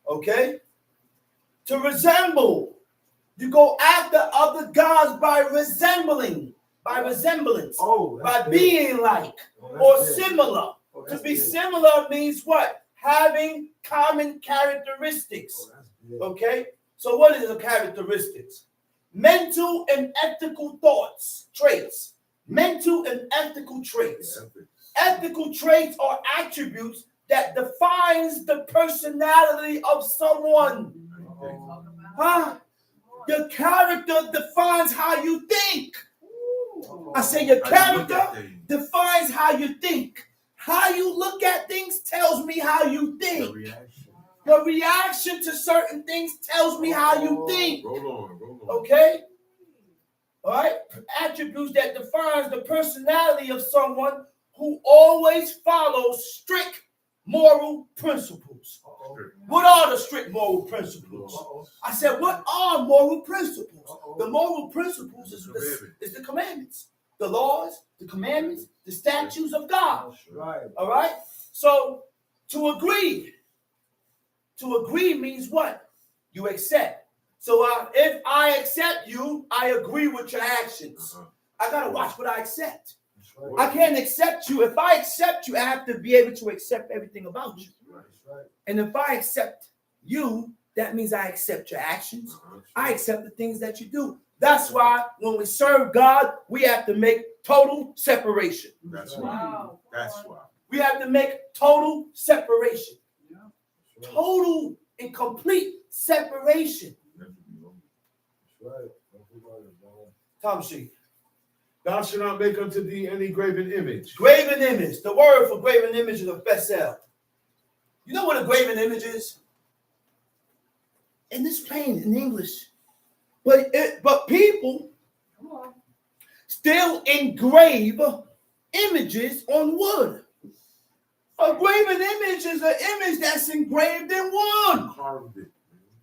Okay? To resemble. You go after other gods by resembling, by resemblance, by being like or similar. To be similar means what? Having common characteristics. Okay? So what is the characteristics? Mental and ethical thoughts, traits. Mental and ethical traits. Ethical traits are attributes that defines the personality of someone. Huh? Your character defines how you think. I say your character defines how you think. How you look at things tells me how you think. Your reaction to certain things tells me how you think. Roll on. Okay? All right? Attributes that defines the personality of someone who always follows strict moral principles. What are the strict moral principles? I said, what are moral principles? The moral principles is the commandments, the laws, the commandments, the statutes of God. All right? So, to agree means what? You accept. So, if I accept you, I agree with your actions. I got to watch what I accept. I can't accept you. If I accept you, I have to be able to accept everything about you. And if I accept you, that means I accept your actions. I accept the things that you do. That's why when we serve God, we have to make total separation. That's why. We have to make total separation. Total and complete separation. Tom Sheep. Thou shalt not make unto thee any graven image. Graven image. The word for graven image is a fesel. You know what a graven image is? And it's plain in English. But people still engrave images on wood. A graven image is an image that's engraved in wood.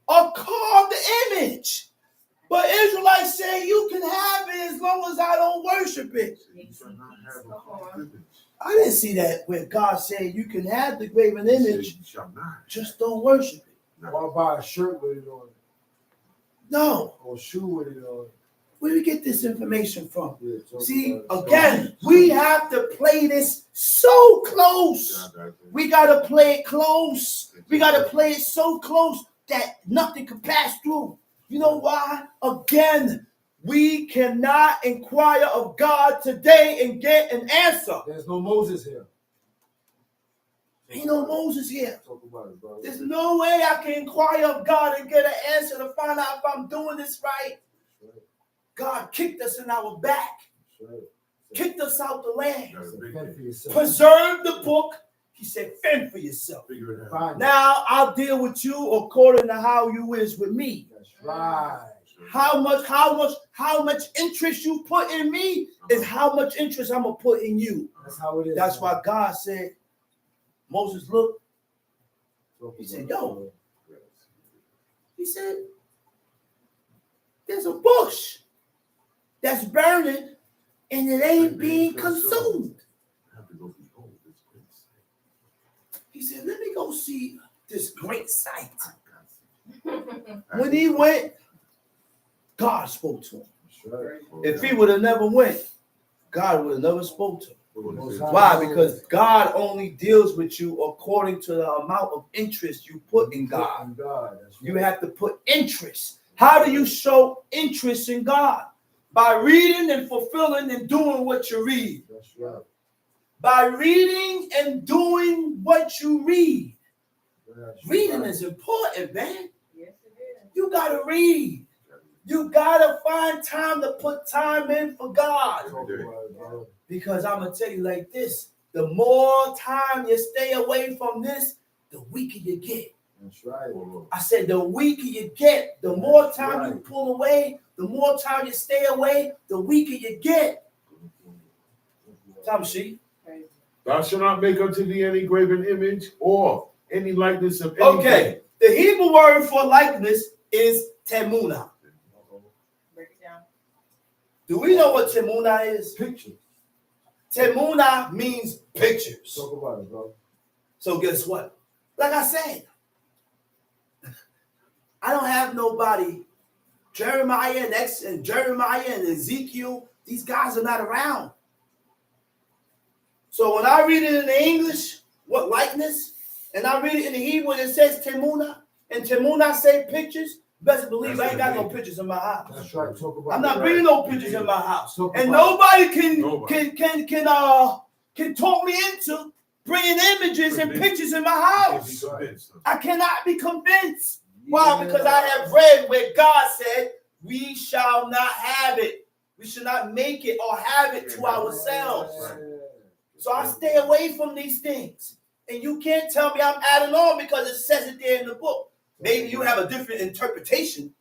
A carved image. But Israelites say you can have it as long as I don't worship it. I didn't see that where God said you can have the graven image, just don't worship it. Or buy a shirt with it on it. No. Or a shoe with it on it. Where do we get this information from? See, again, we have to play this so close. We got to play it close. We got to play it so close that nothing can pass through. You know why? Again, we cannot inquire of God today and get an answer. There's no Moses here. Ain't no Moses here. Talk about it, bro. There's no way I can inquire of God and get an answer to find out if I'm doing this right. God kicked us in our back. Kicked us out the land. Preserve the book. He said, fend for yourself. Now I'll deal with you according to how you is with me. That's right. How much interest you put in me is how much interest I'm gonna put in you. That's how it is. That's why God said, Moses, look. He said, yo. He said, there's a bush that's burning and it ain't being consumed. He said, let me go see this great sight. When he went, God spoke to him. If he would have never went, God would have never spoke to him. Why? Because God only deals with you according to the amount of interest you put in God. You have to put interest. How do you show interest in God? By reading and fulfilling and doing what you read. That's right. By reading and doing what you read. Reading is important, man. Yes, it is. You gotta read. You gotta find time to put time in for God. Because I'm gonna tell you like this: the more time you stay away from this, the weaker you get. That's right. I said the weaker you get, the more time you pull away, the more time you stay away, the weaker you get. Tom Sheep. Thou shalt not make unto thee any graven image or any likeness of anything. Okay, the Hebrew word for likeness is temuna. Break it down. Do we know what temuna is? Pictures. Temuna means pictures. Talk about it, bro. So guess what? Like I said, I don't have nobody. Jeremiah and Jeremiah and Ezekiel, these guys are not around. So when I read it in the English, what likeness, and I read it in the Hebrew, and it says Temuna, and Temuna say pictures, best believe I ain't got no pictures in my house. That's right. Talk about I'm not bringing no pictures in my house. Talk And about nobody can talk me into bringing images and pictures in my house. I cannot be convinced. Why? Because I have read where God said, we shall not have it. We should not make it or have it to ourselves. So I stay away from these things. And you can't tell me I'm adding on because it says it there in the book. Maybe you have a different interpretation.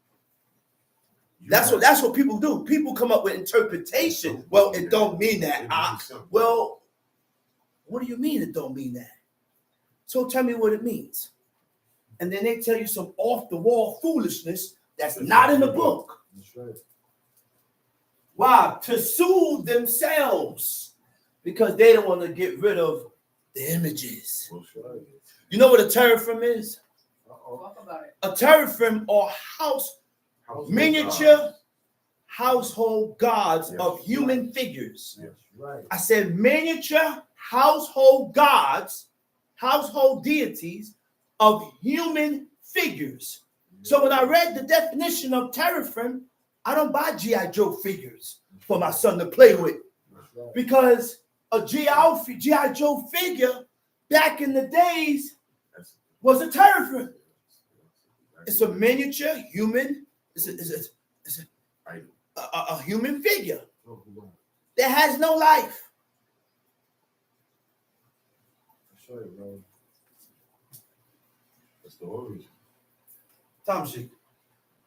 That's what people do. People come up with interpretation. Well, it don't mean that. Well, what do you mean it don't mean that? So tell me what it means. And then they tell you some off-the-wall foolishness that's not in the book. That's right. Why? To soothe themselves. Because they don't want to get rid of the images. Right. You know what a teraphim is? Talk about it. A teraphim or miniature household gods of human figures. Yes, right. I said miniature household gods, household deities of human figures. So when I read the definition of teraphim, I don't buy G.I. Joe figures for my son to play with. Right. Because a G.I. Joe figure back in the days was a teraphim. It's a miniature human, it's a human figure that has no life. That's right, bro. That's the origin. Tom Sheik.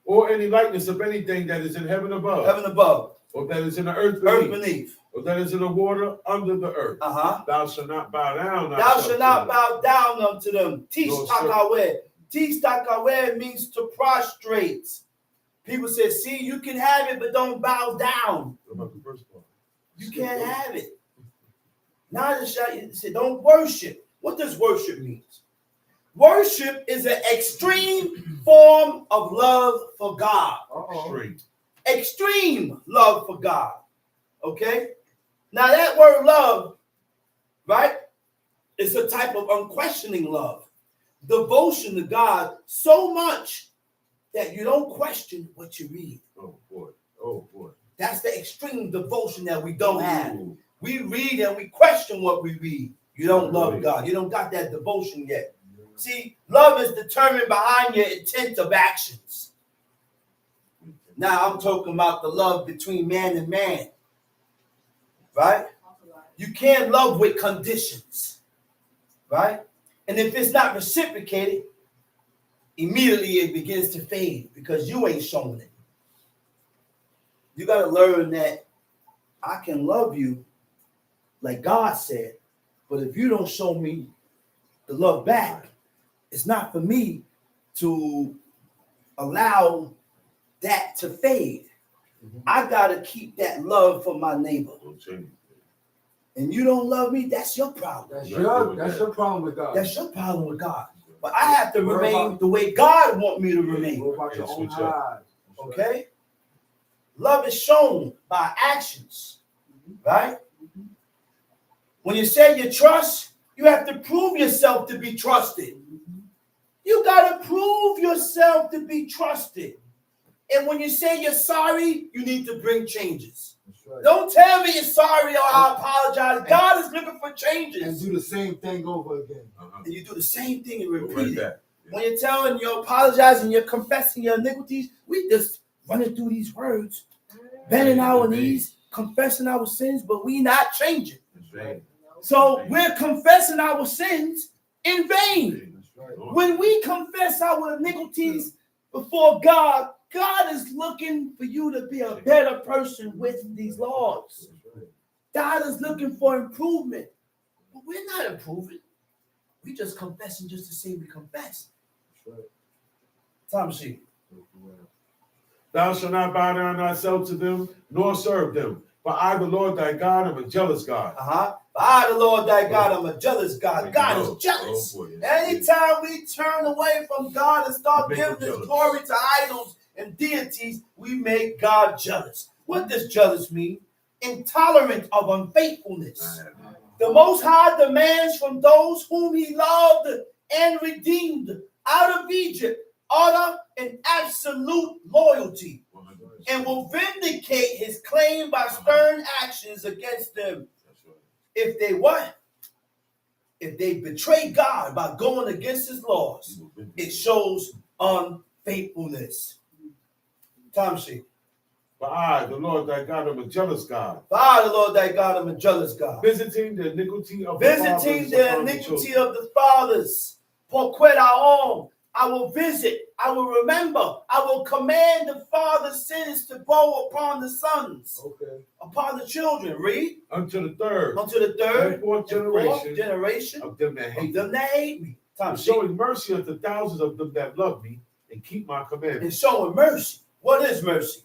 Or any likeness of anything that is in heaven above. Heaven above. Or that is in the earth beneath. Or that is in the water under the earth. Thou shalt not bow down. Thou shalt not bow down unto them. Tishtakaweh. Tishtakaweh means to prostrate. People say, see, you can have it, but don't bow down. What about the first part? You can't have it. Now it said, don't worship. What does worship mean? Worship is an extreme form of love for God. Extreme love for God. Okay? Now that word love, right, is a type of unquestioning love. Devotion to God so much that you don't question what you read. Oh, boy. Oh, boy. That's the extreme devotion that we don't have. We read and we question what we read. You don't love God. You don't got that devotion yet. See, love is determined behind your intent of actions. Now I'm talking about the love between man and man. Right? You can't love with conditions. Right? And if it's not reciprocated, immediately it begins to fade because you ain't showing it. You got to learn that I can love you like God said, but if you don't show me the love back, it's not for me to allow that to fade. I got to keep that love for my neighbor. And you don't love me, that's your problem. That's your problem with God. That's your problem with God. But I have to remain the way God wants me to remain. What about your own eyes? Okay? Love is shown by actions. Right? When you say you trust, you have to prove yourself to be trusted. You got to prove yourself to be trusted. And when you say you're sorry, you need to bring changes. Right. Don't tell me you're sorry or I apologize. God is looking for changes. And do the same thing over again. And you do the same thing and repeat it. When you're telling, you're apologizing, you're confessing your iniquities, we just running through these words, bending our knees, confessing our sins, but we not changing. Right. So we're confessing our sins in vain. Right. When we confess our iniquities before God, God is looking for you to be a better person with these laws. God is looking for improvement. But we're not improving. We just confessing just to say we confess. Tom Sheik. Thou shalt not bow down thyself to them, nor serve them. For I, the Lord thy God, am a jealous God. I, the Lord thy God, am a jealous God. God is jealous. Oh, boy, Anytime we turn away from God and start giving His glory to idols and deities, we make God jealous. What does jealous mean? Intolerant of unfaithfulness. The Most High demands from those whom He loved and redeemed out of Egypt utter and absolute loyalty, and will vindicate His claim by stern actions against them. If they what? If they betray God by going against His laws, it shows unfaithfulness. Time sheet. For I, the Lord thy God, am a jealous God. For I, the Lord thy God, am a jealous God. Visiting the iniquity of the fathers. Pourquoi on. I will visit, I will remember, I will command the father's sins to go upon the sons, upon the children. Read. Unto the third and fourth generation of them that hate me. And showing mercy unto thousands of them that love me and keep my commandments. And showing mercy. What is mercy?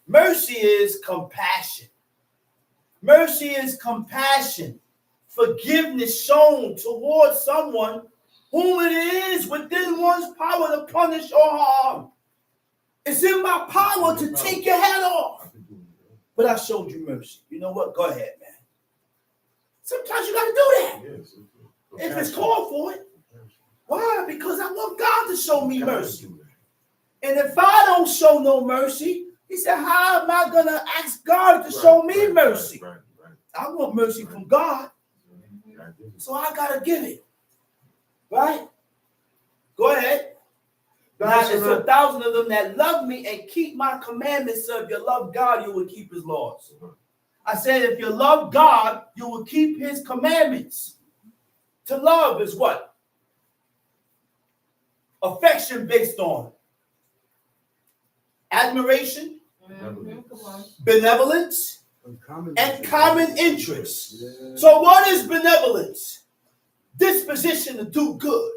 Mercy is compassion. Mercy is compassion. Forgiveness shown towards someone whom it is within one's power to punish or harm. It's in my power to take your head off. But I showed you mercy. You know what? Go ahead, man. Sometimes you got to do that. If it's called for it. Why? Because I want God to show me mercy. And if I don't show no mercy, he said, how am I going to ask God to show me mercy? I want mercy from God. So I got to give it. Right? Go ahead. Now, it's 1,000 of them that love me and keep my commandments. So if you love God, you will keep His laws. I said, if you love God, you will keep His commandments. To love is what? Affection based on admiration, benevolence, and common interest. So what is benevolence? Disposition to do good.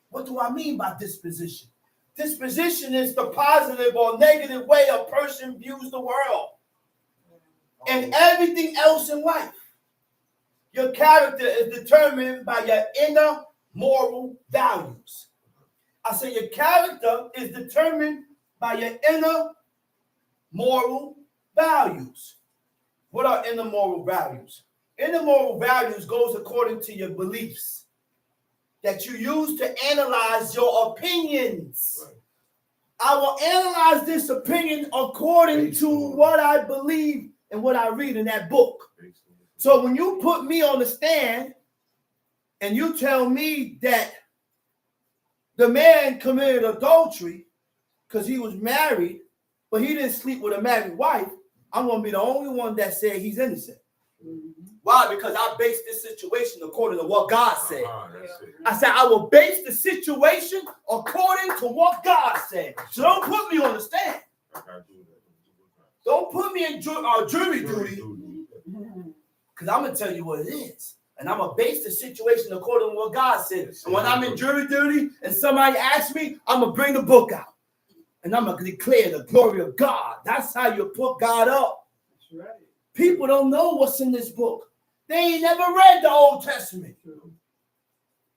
What do I mean by disposition? Disposition is the positive or negative way a person views the world and everything else in life. Your character is determined by your inner moral values. I say your character is determined by your inner moral values. What are inner moral values? Inner moral values goes according to your beliefs that you use to analyze your opinions. Right. I will analyze this opinion according to what I believe and what I read in that book. So when you put me on the stand and you tell me that the man committed adultery because he was married, but he didn't sleep with a married wife, I'm going to be the only one that said he's innocent. Why? Because I base this situation according to what God said. I said I will base the situation according to what God said. So don't put me on the stand. Don't put me in jury duty. Because I'm going to tell you what it is. And I'm going to base the situation according to what God said. And when I'm in jury duty and somebody asks me, I'm going to bring the book out. And I'm going to declare the glory of God. That's how you put God up. That's right. People don't know what's in this book. They ain't never read the Old Testament.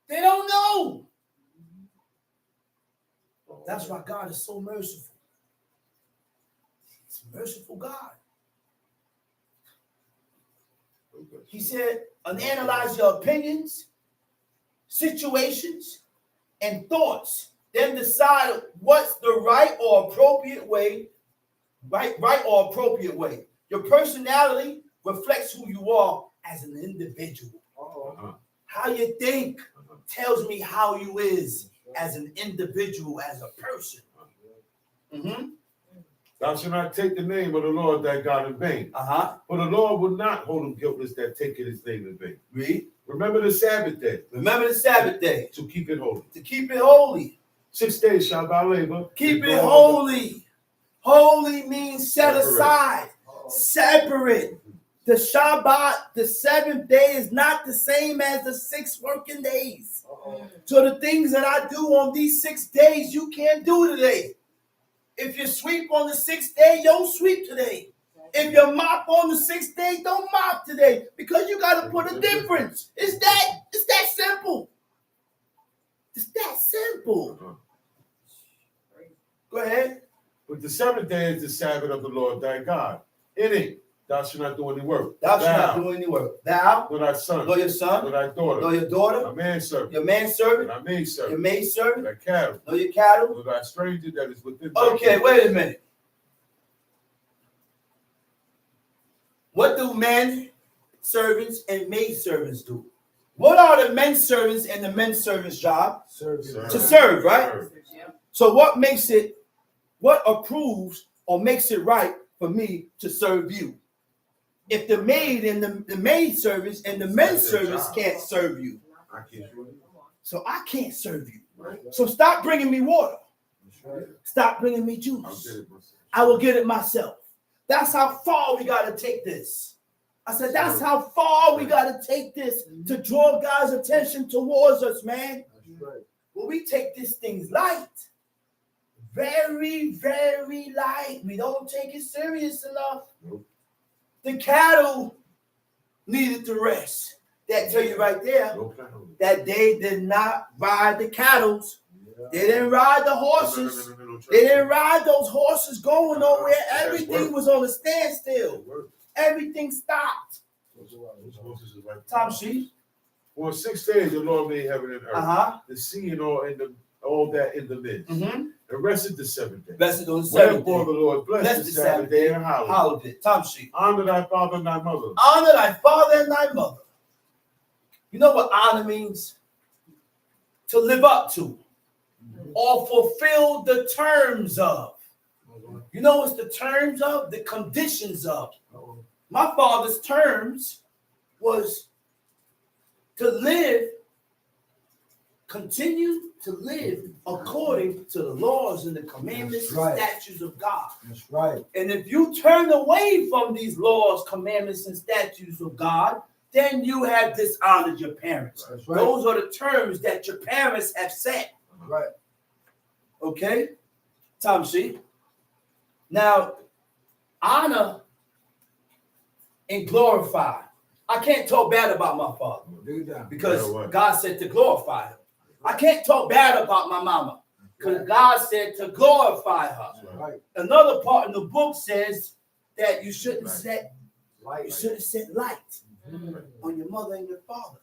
They don't know. That's why God is so merciful. He's a merciful God. He said, analyze your opinions, situations, and thoughts. Then decide what's the right or appropriate way. Right or appropriate way. Your personality reflects who you are as an individual. How you think tells me how you is as an individual, as a person. Thou shalt not take the name of the Lord thy God in vain. For the Lord will not hold him guiltless that taketh his name in vain. Read. Remember the Sabbath day. Remember the Sabbath day. To keep it holy. To keep it holy. 6 days shalt thou labor. Keep it holy. Holy means set aside. Separate. The Shabbat, the 7th day, is not the same as the 6 working days. So the things that I do on these 6 days, you can't do today. If you sweep on the 6th day, don't sweep today. If you mop on the 6th day, don't mop today because you got to put a difference. It's that simple. It's that simple. Go ahead. But the 7th day is the Sabbath of the Lord thy God. In it, thou shalt not do any work. Thou shalt not do any work. Thou, nor thy son, nor your son, nor thy daughter, nor your daughter, thy manservant, your manservant, thy maidservant, your maidservant, thy cattle, nor your cattle, nor thy stranger that is within thy Okay, gates. wait a minute. What do men servants and maid servants do? What are the men servants and the men servants' job? Serve. To serve, right? Serve. So what approves or makes it right for me to serve you? If the maid and the maid servants and the men servants can't serve you, I can't do it. so I can't serve you. So stop bringing me water. Stop bringing me I'll juice. get it myself. I will get it myself. That's how far we got to take this. I said, that's how far we got to take this to draw God's attention towards us, man. Well, we take these things light. Very, very light. We don't take it serious enough. Nope. The cattle needed to rest. That tell you right there No plan on it. that they did not ride the cattle. They didn't ride the horses. No, They didn't ride those horses going nowhere. Everything was on a standstill. Everything stopped. Tom Sheep. For 6 days the Lord made heaven and earth, the sea and all that in the midst, and rested the 7th day. Rested on the 7th Wherefore day. the Lord blessed the Sabbath day and hallowed it. Hallowed it. Tom Sheep. Honor thy father and thy mother. Honor thy father and thy mother. You know what honor means? To live up to or fulfill the terms of. You know what's the terms of? The conditions of. My father's terms was to live, continue to live according to the laws and the commandments and statutes of God. That's right. And if you turn away from these laws, commandments, and statutes of God, then you have dishonored your parents. That's right. Those are the terms that your parents have set. Right. Okay? Tom Sheep. Now, honor and glorify. I can't talk bad about my father because God said to glorify him. I can't talk bad about my mama because God said to glorify her. Right. Another part in the book says that you shouldn't set light. You shouldn't set light on your mother and your father.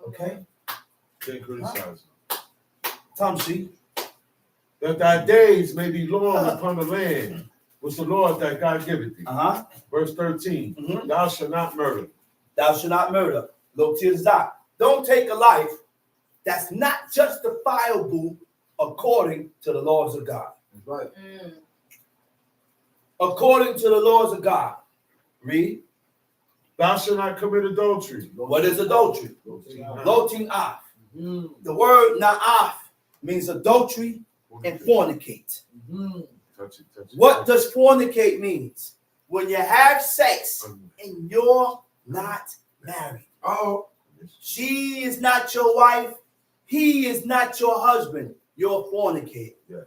Okay? Can't criticize. Tom Sheep. That thy days may be long upon the land which the Lord thy God giveth thee. Verse 13. Thou shalt not murder. Thou shalt not murder. Look to the side. Don't take a life that's not justifiable according to the laws of God. That's right. According to the laws of God. Read. Thou shalt not commit adultery. What is adultery? Lotin af. The word na'af means adultery and fornicate. Touch it. What does fornicate means? When you have sex and you're not married. She is not your wife. He is not your husband. You're fornicating. Yes.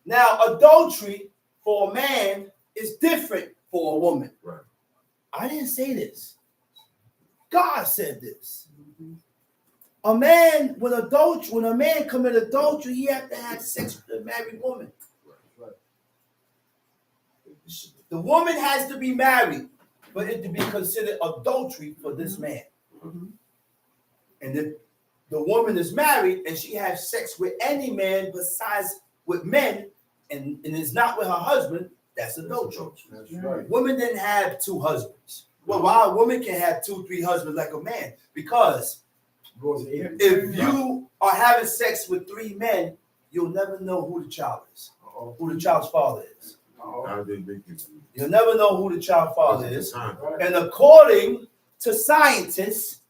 Now, adultery for a man is different for a woman. Right. I didn't say this. God said this. A man, when a man commit adultery, he has to have sex with a married woman. Right. The woman has to be married for it to be considered adultery for this man. And if the woman is married and she has sex with any man besides with men and is not with her husband, that's adultery. That's right. Women didn't have two husbands. Well, why a woman can have 2-3 husbands like a man? Because if you are having sex with 3 men, you'll never know who the child is, who the child's father is. You'll never know who the child's father is. And according to scientists,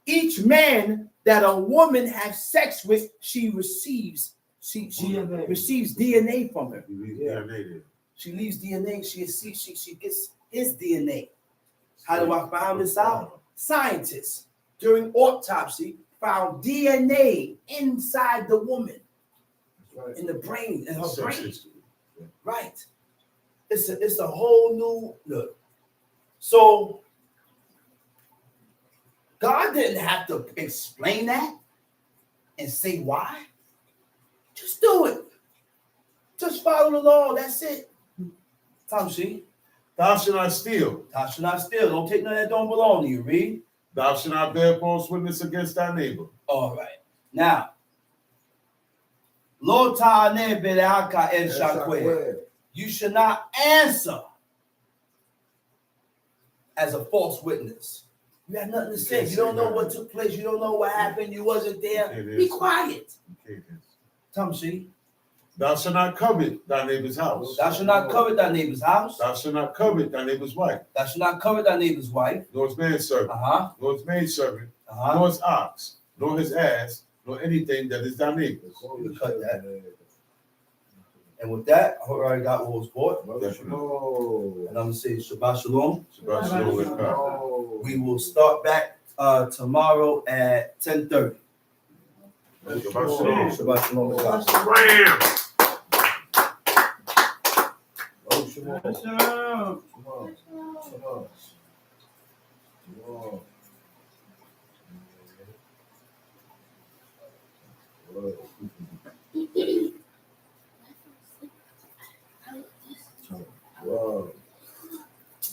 each man that a woman has sex with, she receives DNA from her. She leaves DNA. She gets his DNA. How do I find this out? Scientists during autopsy found DNA inside the woman, in the brain, in her brain. Right. it's a whole new look. So God didn't have to explain that and say why. Just do it. Just follow the law. That's it. Tom, see? Thou shalt not steal. Thou shalt not steal. Don't take none that don't belong to you. Read. Thou shalt not bear false witness against thy neighbor. All right. Now, Lo ta'aneh b'le'aka el shakwe. You should not answer as a false witness. You have nothing to say. You don't know what took place. You don't know what happened. You wasn't there. Be quiet. Tom, see? Thou shalt not covet thy neighbor's house. Thou shalt not covet thy neighbor's house. Thou shalt not covet thy neighbor's wife. Thou shalt not covet thy neighbor's wife. Nor his manservant. Nor his maidservant. Nor his ox. Nor his ass. Nor anything that is thy neighbor's. You cut that. And with that, I hope I already got what was bought. Definitely. And I'm going to say Shabbat Shalom. Shabbat Shalom. We will start back tomorrow at 10:30. Shabbat Shalom. Shabbat Shalom. Ram. Oh, Shalom. Shalom. Shalom. Shalom. Shalom.